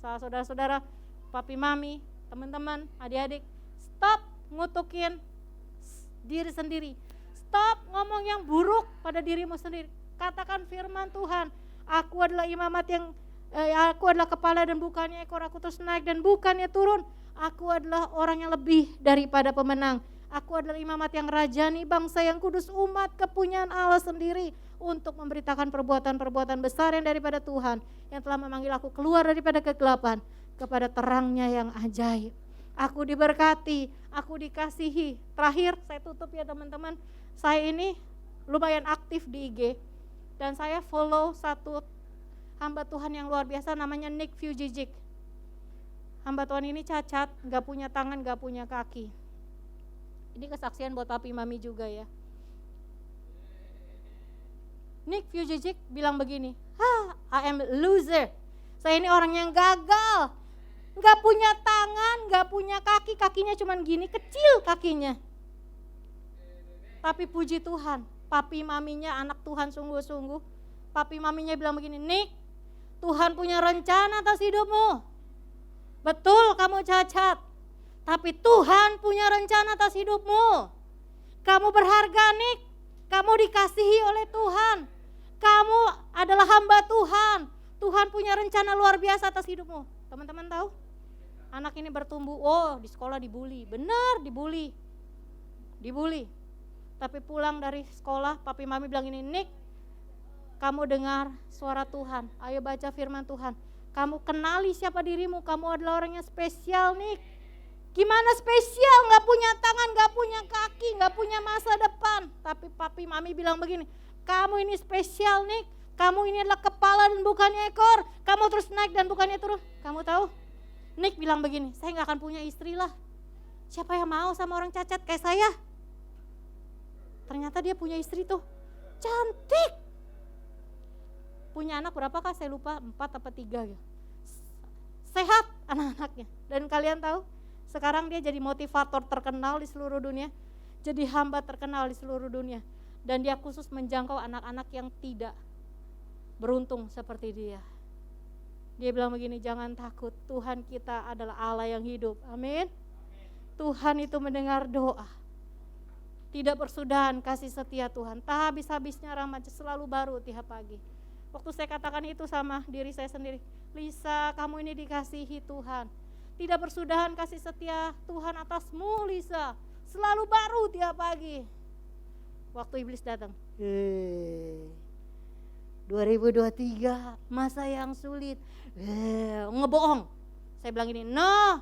Saudara-saudara, papi mami, teman-teman, adik-adik, stop ngutukin diri sendiri. Stop ngomong yang buruk pada dirimu sendiri. Katakan firman Tuhan, aku adalah imamat yang aku adalah kepala dan bukannya ekor, aku terus naik dan bukannya turun. Aku adalah orang yang lebih daripada pemenang. Aku adalah imamat yang rajani, bangsa yang kudus, umat kepunyaan Allah sendiri, untuk memberitakan perbuatan-perbuatan besar yang daripada Tuhan, yang telah memanggil aku keluar daripada kegelapan kepada terangnya yang ajaib. Aku diberkati, aku dikasihi. Terakhir saya tutup ya teman-teman, saya ini lumayan aktif di IG, dan saya follow satu hamba Tuhan yang luar biasa namanya Nick Vujicic. Hamba Tuhan ini cacat, gak punya tangan, gak punya kaki. Ini kesaksian buat papi mami juga ya. Nick Vujicic bilang begini, I am loser. Saya ini orang yang gagal. Gak punya tangan, gak punya kaki, kakinya cuman gini, kecil kakinya. Tapi puji Tuhan, papi maminya anak Tuhan sungguh-sungguh. Papi maminya bilang begini, Nick, Tuhan punya rencana atas hidupmu. Betul kamu cacat, tapi Tuhan punya rencana atas hidupmu. Kamu berharga, Nick. Kamu dikasihi oleh Tuhan. Kamu adalah hamba Tuhan. Tuhan punya rencana luar biasa atas hidupmu. Teman-teman tahu? Anak ini bertumbuh, di sekolah dibully. Benar, dibully. Tapi pulang dari sekolah, papi mami bilang ini, Nick, kamu dengar suara Tuhan. Ayo baca firman Tuhan. Kamu kenali siapa dirimu. Kamu adalah orang yang spesial, Nick. Gimana spesial? Gak punya tangan, gak punya kaki, gak punya masa depan. Tapi papi mami bilang begini, kamu ini spesial, Nick. Kamu ini adalah kepala dan bukannya ekor. Kamu terus naik dan bukannya turun. Kamu tahu? Nick bilang begini, saya gak akan punya istri lah. Siapa yang mau sama orang cacat kayak saya? Ternyata dia punya istri tuh, cantik. Punya anak berapa kah? Saya lupa, 4 apa 3 ya. Sehat anak-anaknya. Dan kalian tahu, sekarang dia jadi motivator terkenal di seluruh dunia. Jadi hamba terkenal di seluruh dunia. Dan dia khusus menjangkau anak-anak yang tidak beruntung seperti dia. Dia bilang begini, jangan takut, Tuhan kita adalah Allah yang hidup. Amin. Tuhan itu mendengar doa. Tidak bersudahan kasih setia Tuhan. Tak habis-habisnya rahmat selalu baru tiap pagi. Waktu saya katakan itu sama diri saya sendiri, Lisa, kamu ini dikasihi Tuhan. Tidak bersudahan kasih setia Tuhan atasmu, Lisa. Selalu baru tiap pagi. Waktu iblis datang, 2023 masa yang sulit, ngebohong. Saya bilang gini, no,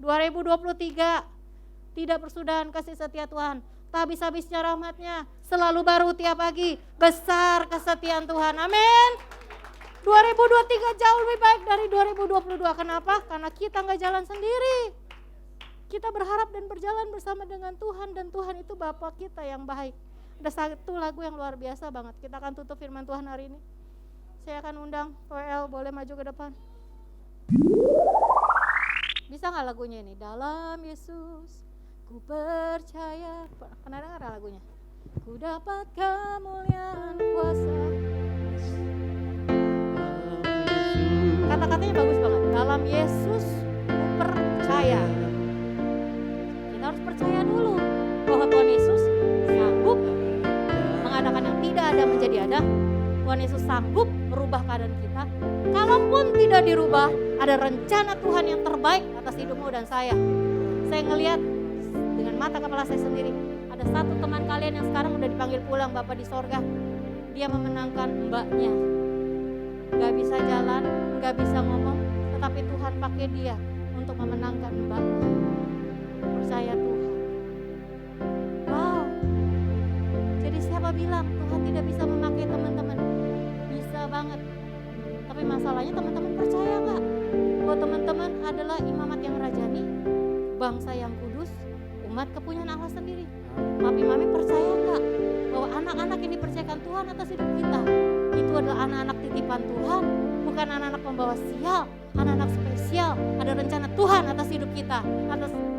2023 tidak bersudahan kasih setia Tuhan. Tak habis-habisnya rahmatnya, selalu baru tiap pagi, besar kesetiaan Tuhan, amin. 2023 jauh lebih baik dari 2022, kenapa? Karena kita gak jalan sendiri. Kita berharap dan berjalan bersama dengan Tuhan, dan Tuhan itu Bapa kita yang baik. Ada satu lagu yang luar biasa banget, kita akan tutup firman Tuhan hari ini. Saya akan undang PL, boleh maju ke depan. Bisa gak lagunya ini? Dalam Yesus ku percaya. Pernah dengar lagunya? Ku dapat kemuliaan kuasa. Kata-katanya bagus banget. Dalam Yesus ku percaya. Kita harus percaya dulu bahwa Tuhan Yesus sanggup mengadakan yang tidak ada menjadi ada. Tuhan Yesus sanggup merubah keadaan kita. Kalaupun tidak dirubah, ada rencana Tuhan yang terbaik atas hidupmu dan saya. Saya ngelihat dengan mata kepala saya sendiri, ada satu teman kalian yang sekarang udah dipanggil pulang Bapak di sorga. Dia memenangkan mbaknya. Gak bisa jalan, gak bisa ngomong, tetapi Tuhan pakai dia untuk memenangkan mbaknya. Percaya Tuhan. Wow. Jadi siapa bilang Tuhan tidak bisa memakai teman-teman? Bisa banget. Tapi masalahnya teman-teman percaya gak? Bahwa teman-teman adalah imamat yang rajani, bangsa yang kudus, umat kepunyaan Allah sendiri. Papi mami percaya gak? Bahwa anak-anak yang dipercayakan Tuhan atas hidup kita, itu adalah anak-anak titipan Tuhan, bukan anak-anak pembawa sial, anak-anak spesial. Ada rencana Tuhan atas hidup kita,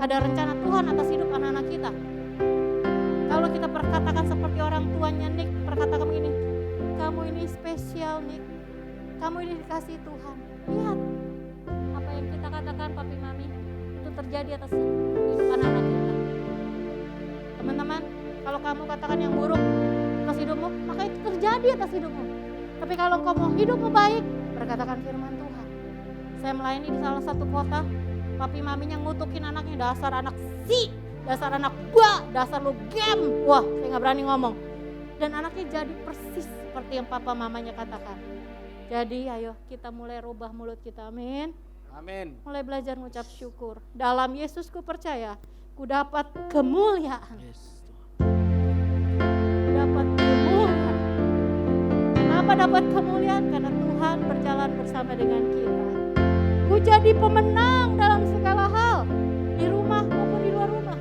ada rencana Tuhan atas hidup anak-anak kita. Kalau kita perkatakan seperti orang tuanya Nick, perkatakan begini, kamu ini spesial Nick, kamu ini dikasih Tuhan. lihat apa yang kita katakan papi mami itu terjadi atas kehidupan anak kita. Teman-teman, kalau kamu katakan yang buruk atas hidupmu, maka itu terjadi atas hidupmu. Tapi kalau engkau mau hidupmu baik, berkatakan firman Tuhan. Saya melayani di salah satu kota, papi maminya ngutukin anaknya, dasar anak dasar anak dasar lu game. Wah, saya gak berani ngomong. Dan anaknya jadi persis seperti yang papa mamanya katakan. Jadi ayo kita mulai rubah mulut kita, amin. Amin. Mulai belajar mengucap syukur. Dalam Yesus ku percaya, ku dapat kemuliaan. Yes. Dapat kemuliaan. Kenapa dapat kemuliaan? Karena Tuhan berjalan bersama dengan kita. Ku jadi pemenang dalam segala hal, di rumah maupun di luar rumah.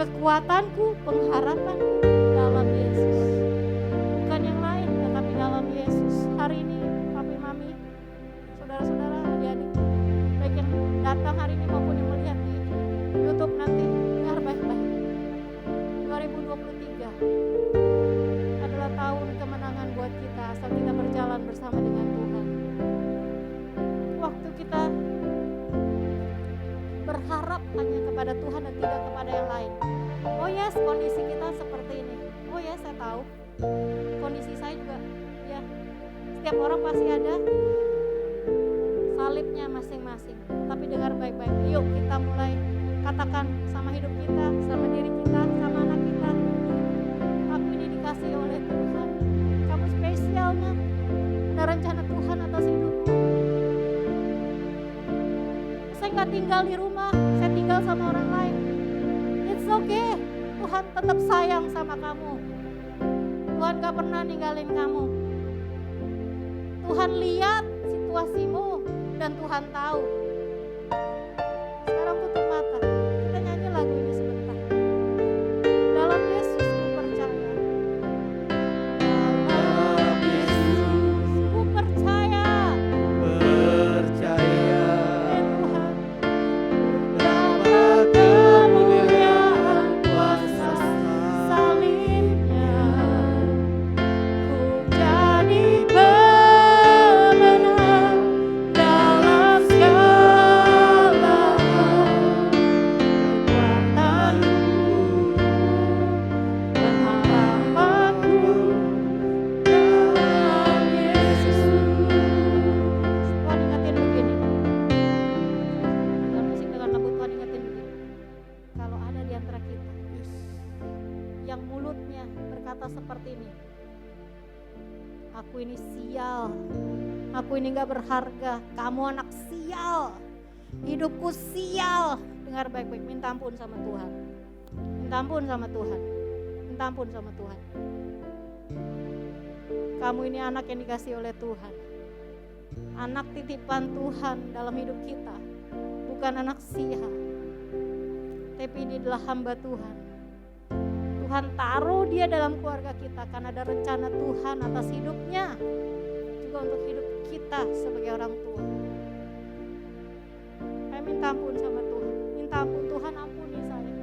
Kekuatanku, pengharapanku dalam Yesus. Bukan yang lain, tetapi dalam Yesus. Hari ini, papi mami, saudara-saudara, adik-adik, baik yang datang hari ini maupun yang melihat di YouTube nanti, dengar baik-baik. 2023 adalah tahun kemenangan buat kita asal kita berjalan bersama dengan Tuhan. Waktu kita berharap hanya kepada Tuhan dan tidak kepada yang lain. Oh yes, kondisi kita seperti ini. Oh yes, saya tahu. Kondisi saya juga, ya. Setiap orang pasti ada salibnya masing-masing. Tapi dengar baik-baik. Yuk kita mulai katakan sama hidup kita, sama diri kita, sama anak kita. Aku ini dikasih oleh Tuhan. Kamu spesialnya. Ada rencana Tuhan atas hidupmu. Saya nggak tinggal di rumah, saya tinggal sama orang lain. It's okay. Tuhan tetap sayang sama kamu. Tuhan gak pernah ninggalin kamu. Tuhan lihat situasimu dan Tuhan tahu. Sekarang tutup mata. Kita nyanyi lagu ini sebentar. Dalam Yesus ku percaya. Dalam Yesus ku percaya. Percaya Tuhan dapat kemuliaan kuasa salibnya. Ku jadi pemenang dalam segala hal. Kekuatanku, pengharapanku dalam Yesus. Tuhan ingetin begini. Dengan musik dengan lagu Tuhan ingetin begini. Kalau ada di antara kita yang mulutnya berkata seperti ini, aku ini sial, aku ini gak berharga, kamu anak sial, hidupku sial. Dengar baik-baik, minta ampun sama Tuhan. Minta ampun sama Tuhan. Minta ampun sama Tuhan. Kamu ini anak yang dikasih oleh Tuhan. Anak titipan Tuhan dalam hidup kita. Bukan anak sia. Tapi dia adalah hamba Tuhan. Tuhan taruh dia dalam keluarga kita karena ada rencana Tuhan atas hidupnya. Juga untuk hidup kita sebagai orang tua. Saya minta ampun sama Tuhan. Minta ampun Tuhan, ampuni saya.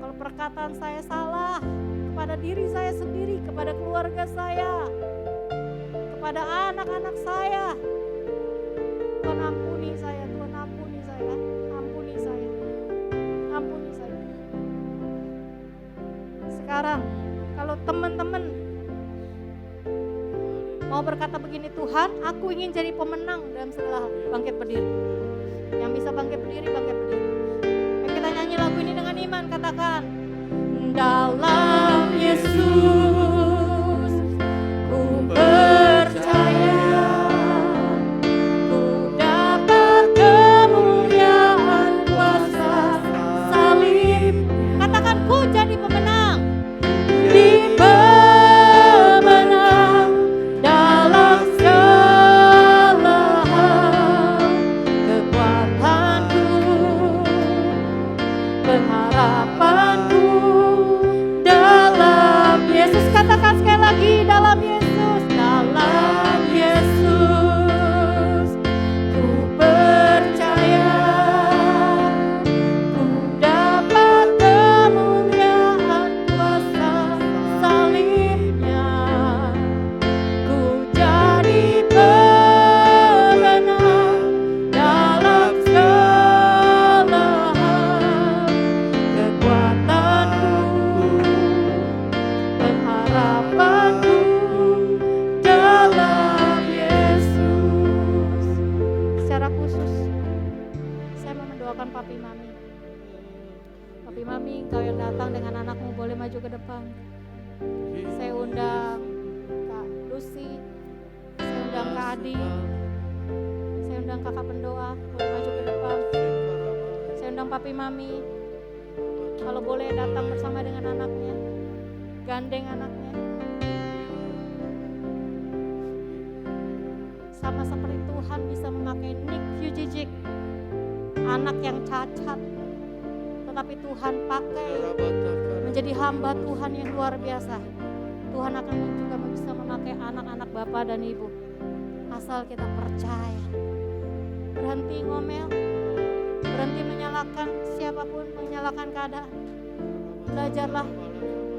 Kalau perkataan saya salah kepada diri saya sendiri, kepada keluarga saya, kepada anak-anak saya, Tuhan ampuni saya, Tuhan ampuni saya, ampuni saya, ampuni saya. Sekarang kalau teman-teman mau berkata begini, Tuhan aku ingin jadi pemenang dalam segala hal, bangkit berdiri. Yang bisa bangkit berdiri, bangkit berdiri. Ayo kita nyanyi lagu ini dengan iman, katakan dalam Yesus ku percaya, ku dapat kemuliaan kuasa salib. Katakan ku jadi pemenang, di pemenang dalam segala hal. Kekuatanku, pengharapanku mendoakan Papi Mami. Papi Mami, engkau yang datang dengan anakmu boleh maju ke depan. Saya undang Kak Lucy, saya undang Kak Adi, saya undang kakak pendoa boleh maju ke depan. Saya undang Papi Mami, kalau boleh datang bersama dengan anaknya, gandeng anaknya. Sama seperti Tuhan bisa memakai Nick Fujijik, anak yang cacat, tetapi Tuhan pakai menjadi hamba Tuhan yang luar biasa. Tuhan akan juga bisa memakai anak-anak Bapak dan Ibu, asal kita percaya. Berhenti ngomel, berhenti menyalahkan siapapun, menyalahkan keadaan. Belajarlah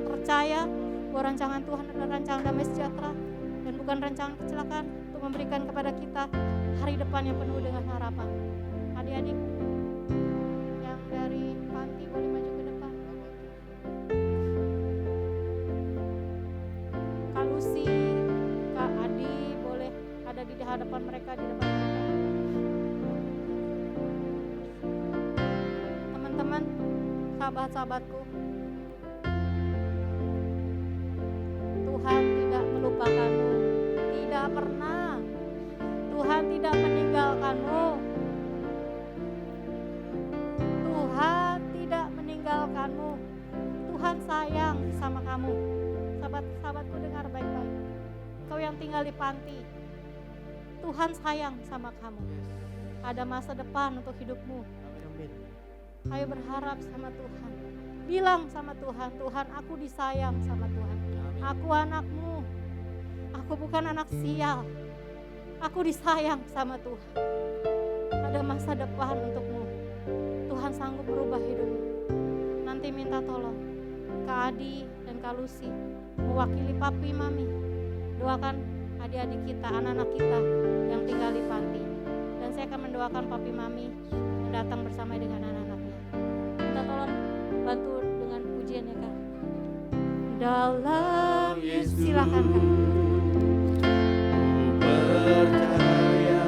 percaya bahwa rancangan Tuhan adalah rancangan damai sejahtera dan bukan rancangan kecelakaan, untuk memberikan kepada kita hari depan yang penuh dengan harapan. Adik-adik yang dari panti boleh maju ke depan. Kak Lucy, Kak Adi boleh ada di hadapan mereka, di depan mereka. Teman-teman, sahabat-sahabatku, Tuhan tidak melupakanmu, tidak pernah. Tuhan tidak meninggalkanmu. Tuhan tidak meninggalkanmu. Tuhan sayang sama kamu. Sahabat-sahabatku, dengar baik-baik. Kau yang tinggal di panti, Tuhan sayang sama kamu. Ada masa depan untuk hidupmu. Ayo berharap sama Tuhan. Bilang sama Tuhan, Tuhan, aku disayang sama Tuhan. Aku anakmu. Aku bukan anak sial. Aku disayang sama Tuhan. Ada masa depan untukmu. Tuhan sanggup berubah hidupmu. Nanti minta tolong Kak Adi dan Kak Lucy mewakili Papi Mami. Doakan adik-adik kita, anak-anak kita yang tinggal di panti. Dan saya akan mendoakan Papi Mami yang datang bersama dengan anak-anaknya. Minta tolong bantu dengan pujian ya Kak. Dalam Yesus, silakan Kak. Percaya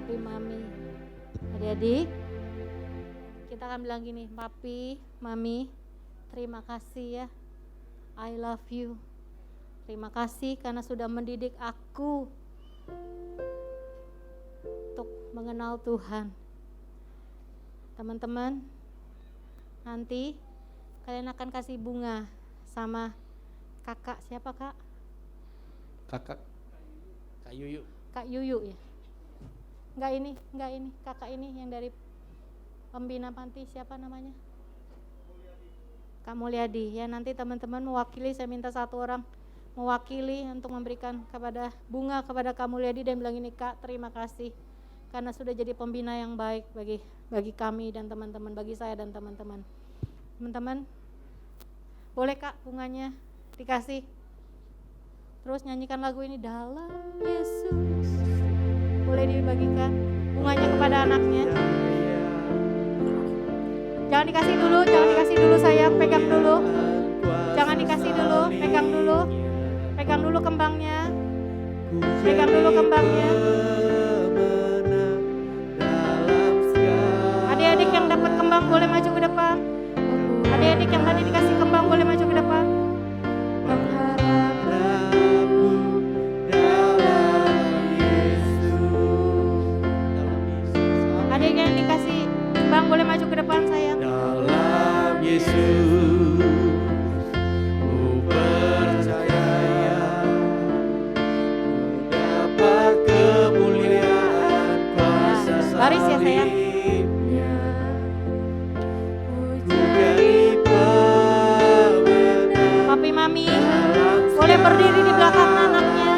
papi mami. Adik-adik, kita akan bilang gini, papi, mami, terima kasih ya. I love you. Terima kasih karena sudah mendidik aku untuk mengenal Tuhan. Teman-teman, nanti kalian akan kasih bunga sama kakak siapa kak? Kakak Kak Yuyu. Kak Yuyu ya? Enggak ini, kakak ini yang dari pembina panti siapa namanya? Kak Mulyadi. Ya nanti teman-teman mewakili, saya minta satu orang mewakili untuk memberikan kepada bunga kepada Kak Mulyadi dan bilang ini, Kak terima kasih karena sudah jadi pembina yang baik bagi kami dan teman-teman, bagi saya dan teman-teman. Teman-teman, boleh Kak bunganya dikasih? Terus nyanyikan lagu ini, dalam Yesus. Boleh dibagikan bunganya kepada anaknya. Jangan dikasih dulu sayang, pegang dulu. Jangan dikasih dulu, pegang dulu. Pegang dulu kembangnya. Pegang dulu kembangnya. Adik-adik yang dapat kembang boleh maju ke depan. Adik-adik yang tadi dikasih kembang boleh maju ke depan. Adik yang dikasih kembang boleh maju ke depan sayang. Dalam Yesus ku percaya, ku dapat kemuliaan kuasa Baris ya sayang. salibnya. Ku jadi pemenang. Papi mami boleh berdiri di belakang anaknya.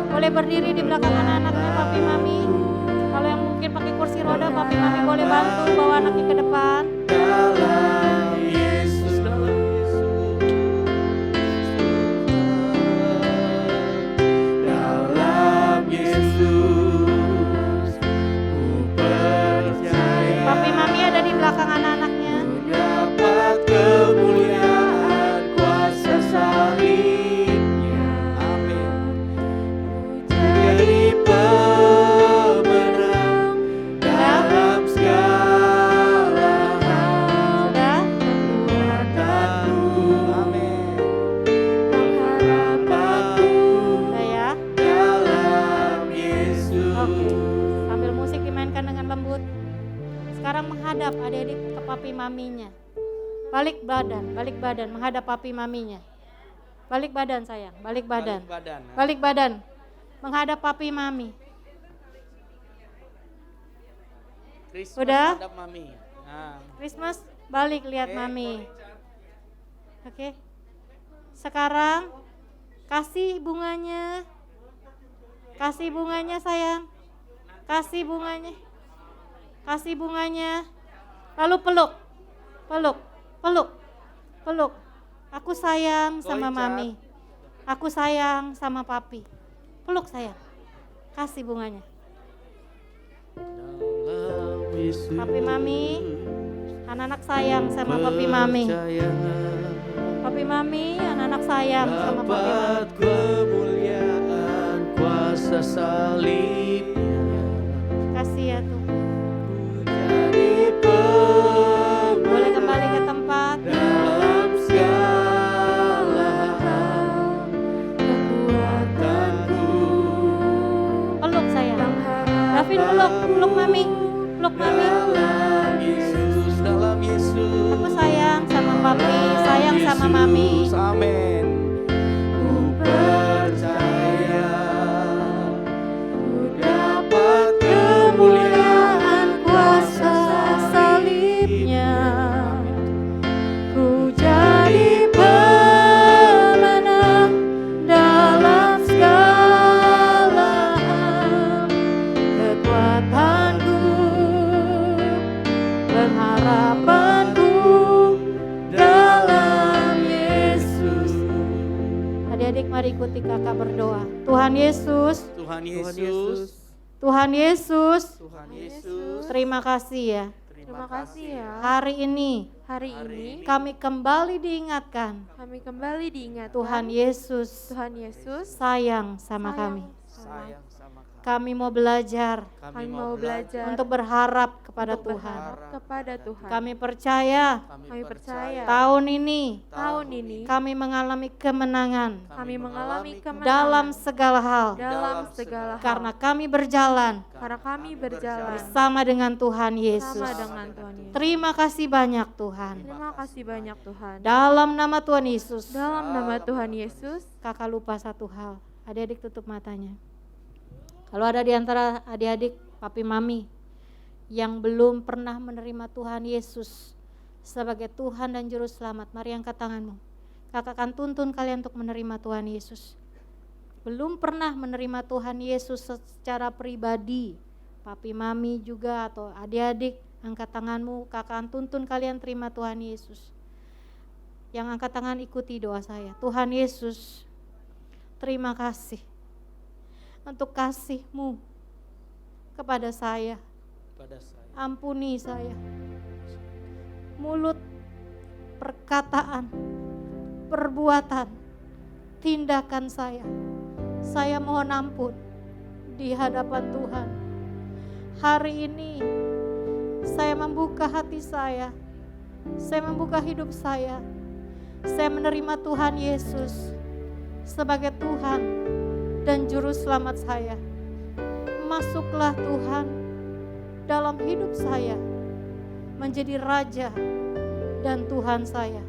Boleh berdiri di belakang anak-anaknya papi mami. Kalau yang mungkin pakai kursi roda, papi mami boleh bantu bawa anaknya ke depan. Dalam Yesus, dalam Yesus, dalam Yesus, ku percaya. Papi mami ada di belakang anak-anaknya. Ku dapat kemuliaan kuasa salibnya. Amin. Jadi pemenang dalam segala hal. Sudah? Kekuatanku, amin. Pengharapanku Sudah ya? dalam Yesus. Oke. Sambil musik dimainkan dengan lembut. Sekarang menghadap adik-adik ke papi maminya. Balik badan menghadap papi maminya. Balik badan sayang, balik badan. Balik badan. Menghadap papi mami. Christmas Udah? hadap mami. Nah, Christmas balik lihat mami. Oke. Sekarang kasih bunganya. Kasih bunganya sayang. Kasih bunganya. Kasih bunganya. Lalu peluk. Peluk. Peluk. Peluk. Aku sayang sama mami. Aku sayang sama papi. Peluk sayang. Kasih bunganya. dalam Yesus. Papi mami, anak-anak sayang sama papi mami. Percaya Papi mami, anak-anak sayang sama papi mami. dapat kemuliaan kuasa salibnya. Kasih ya Tuhan. Jadi pemenang Boleh kembali ke tempat. dalam segala hal. Kekuatanku Peluk sayang. Davin peluk mami. Peluk mami. dalam Yesus, dalam Yesus. Aku sayang sama papi, sayang sama mami. Yesus, amin. Ku percaya, ku dapat kemuliaan kuasa salibnya. Ku jadi pemenang dalam segala hal. Kekuatanku, pengharapanku dalam Yesus. Adik-adik mari ikuti kakak berdoa. Tuhan Yesus, Tuhan Yesus, Tuhan Yesus, Tuhan Yesus. terima kasih ya. Terima kasih ya. Hari ini Hari ini kami kembali diingatkan kami kembali diingatkan Tuhan Yesus Tuhan Yesus sayang sama kami. Sayang sama kami. Kami mau belajar Kami mau belajar untuk berharap kepada untuk Tuhan. berharap kepada Tuhan. Kami percaya Kami percaya tahun ini tahun ini kami mengalami kemenangan kami mengalami kemenangan dalam segala hal. dalam segala hal. Karena kami berjalan Karena kami berjalan bersama dengan Tuhan Yesus. sama dengan Tuhan Yesus. Terima kasih banyak Tuhan. Terima kasih banyak Tuhan. Dalam nama Tuhan Yesus. Dalam nama Tuhan Yesus. Kakak lupa satu hal. Adik-adik tutup matanya. Kalau ada di antara adik-adik, papi mami yang belum pernah menerima Tuhan Yesus sebagai Tuhan dan Juru Selamat, mari angkat tanganmu. Kakak akan tuntun kalian untuk menerima Tuhan Yesus. Belum pernah menerima Tuhan Yesus secara pribadi, papi mami juga atau adik-adik, angkat tanganmu. Kakak akan tuntun kalian terima Tuhan Yesus. Yang angkat tangan ikuti doa saya. Tuhan Yesus, terima kasih untuk kasih-Mu kepada saya. Ampuni saya. Mulut, perkataan, perbuatan, tindakan saya mohon ampun di hadapan Tuhan. Hari ini saya membuka hati saya membuka hidup saya menerima Tuhan Yesus sebagai Tuhan dan Juru Selamat saya. Masuklah Tuhan dalam hidup saya, menjadi Raja dan Tuhan saya.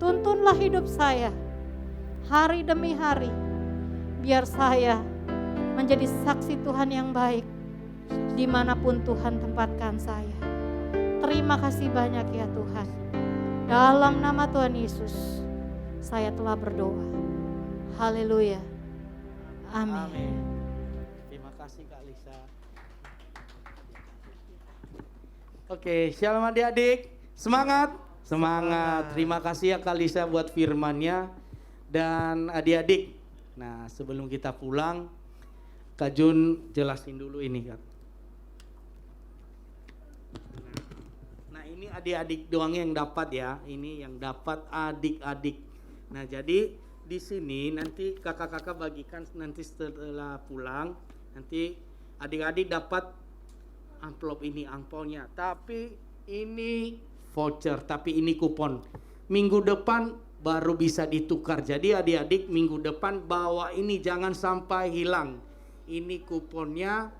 Tuntunlah hidup saya hari demi hari, biar saya menjadi saksi Tuhan yang baik dimanapun Tuhan tempatkan saya. Terima kasih banyak ya Tuhan. Dalam nama Tuhan Yesus saya telah berdoa. Haleluya. Amin. Terima kasih Kak Lisa. Oke, shalom adik-adik. Semangat. Semangat. Terima kasih ya Kak Lisa buat firman-nya. Dan adik-adik, nah sebelum kita pulang, Kak Jun jelasin dulu ini Kak. Nah ini adik-adik doang yang dapat ya. Ini yang dapat adik-adik. Nah jadi di sini nanti kakak-kakak bagikan nanti setelah pulang, nanti adik-adik dapat amplop ini angpaonya, tapi ini voucher, tapi ini kupon. Minggu depan baru bisa ditukar. Jadi adik-adik minggu depan bawa ini, jangan sampai hilang. Ini kuponnya,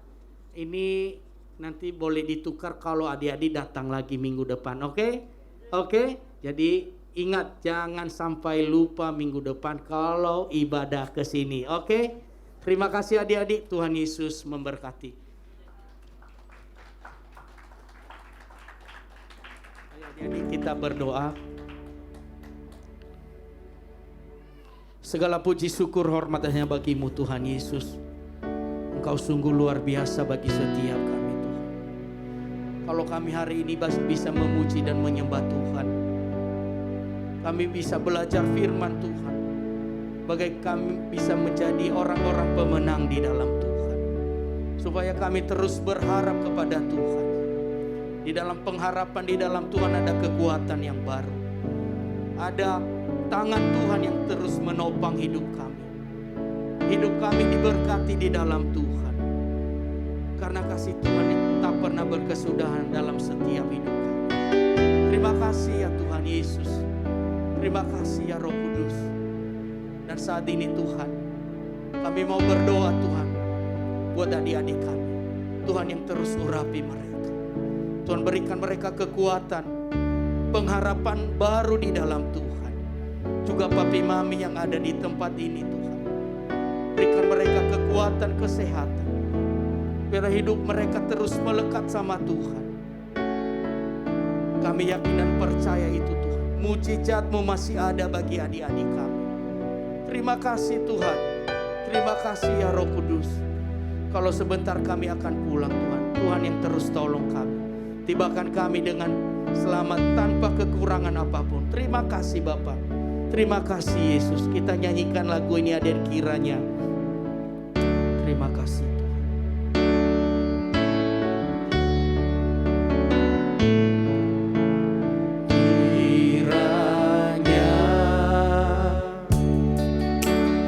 ini nanti boleh ditukar kalau adik-adik datang lagi minggu depan. Oke? Oke? Jadi ingat, jangan sampai lupa minggu depan kalau ibadah ke sini. Oke? Terima kasih adik-adik. Tuhan Yesus memberkati. Ayo adik-adik kita berdoa. Segala puji syukur hormat hanya bagimu Tuhan Yesus. Engkau sungguh luar biasa bagi setiap kami Tuhan. Kalau kami hari ini bisa memuji dan menyembah Tuhan, kami bisa belajar firman Tuhan. Bagaimana kami bisa menjadi orang-orang pemenang di dalam Tuhan. Supaya kami terus berharap kepada Tuhan. Di dalam pengharapan di dalam Tuhan ada kekuatan yang baru. Ada tangan Tuhan yang terus menopang hidup kami. Hidup kami diberkati di dalam Tuhan. Karena kasih Tuhan yang tak pernah berkesudahan dalam setiap hidup kami. Terima kasih ya Tuhan Yesus. Terima kasih ya Roh Kudus. Dan saat ini Tuhan, kami mau berdoa Tuhan buat adik-adik kami. Tuhan yang terus urapi mereka. Tuhan berikan mereka kekuatan, pengharapan baru di dalam Tuhan. Juga papi mami yang ada di tempat ini Tuhan. Berikan mereka kekuatan, kesehatan. Biar hidup mereka terus melekat sama Tuhan. Kami yakin dan percaya itu Tuhan. Mujizat-Mu masih ada bagi adik-adik kami. Terima kasih Tuhan. Terima kasih ya Roh Kudus. Kalau sebentar kami akan pulang Tuhan. Tuhan yang terus tolong kami. Tibakan kami dengan selamat tanpa kekurangan apapun. Terima kasih Bapa. Terima kasih Yesus. Kita nyanyikan lagu ini ada kiranya. Terima kasih Tuhan. Kiranya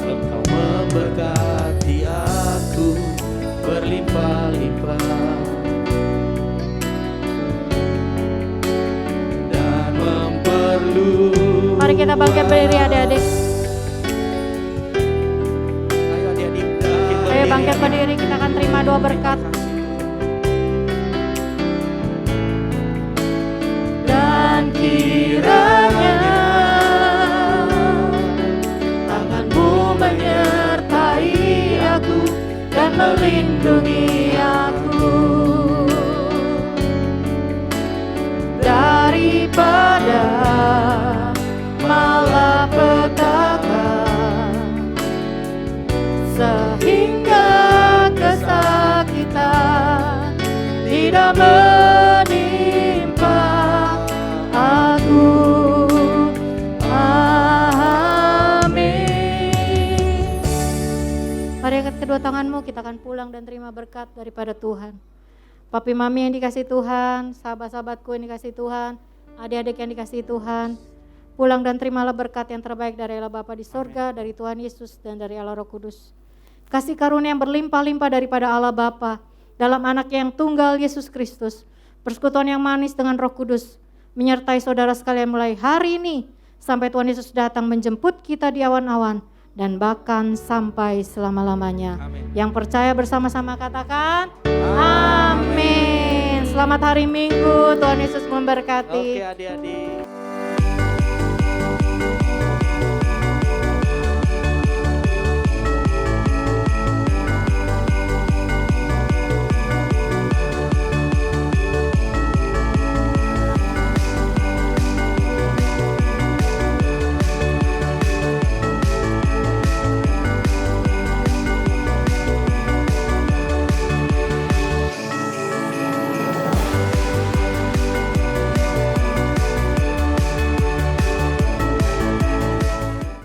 Engkau memberkati aku berlimpah-limpah dan memperluas. Mari kita bangkit berdiri adik-adik. Ayo adik-adik, Ayo bangkit berdiri, kita akan terima doa berkat. Dan kiranya tanganmu menyertai aku dan melindungi aku daripada malapetaka, sehingga kesakitan tidak menimpa aku. Amin. Mari angkat kedua tanganmu, kita akan pulang dan terima berkat daripada Tuhan. Papi mami yang dikasih Tuhan, sahabat-sahabatku yang dikasih Tuhan, adik-adik yang dikasih Tuhan, pulang dan terimalah berkat yang terbaik dari Allah Bapa di sorga, dari Tuhan Yesus dan dari Allah Roh Kudus. Kasih karunia yang berlimpah-limpah daripada Allah Bapa dalam anak yang tunggal Yesus Kristus, persekutuan yang manis dengan Roh Kudus menyertai saudara sekalian mulai hari ini sampai Tuhan Yesus datang menjemput kita di awan-awan dan bahkan sampai selama-lamanya. Amin. Yang percaya bersama-sama katakan amin. Selamat hari Minggu, Tuhan Yesus memberkati. Oke adik-adik.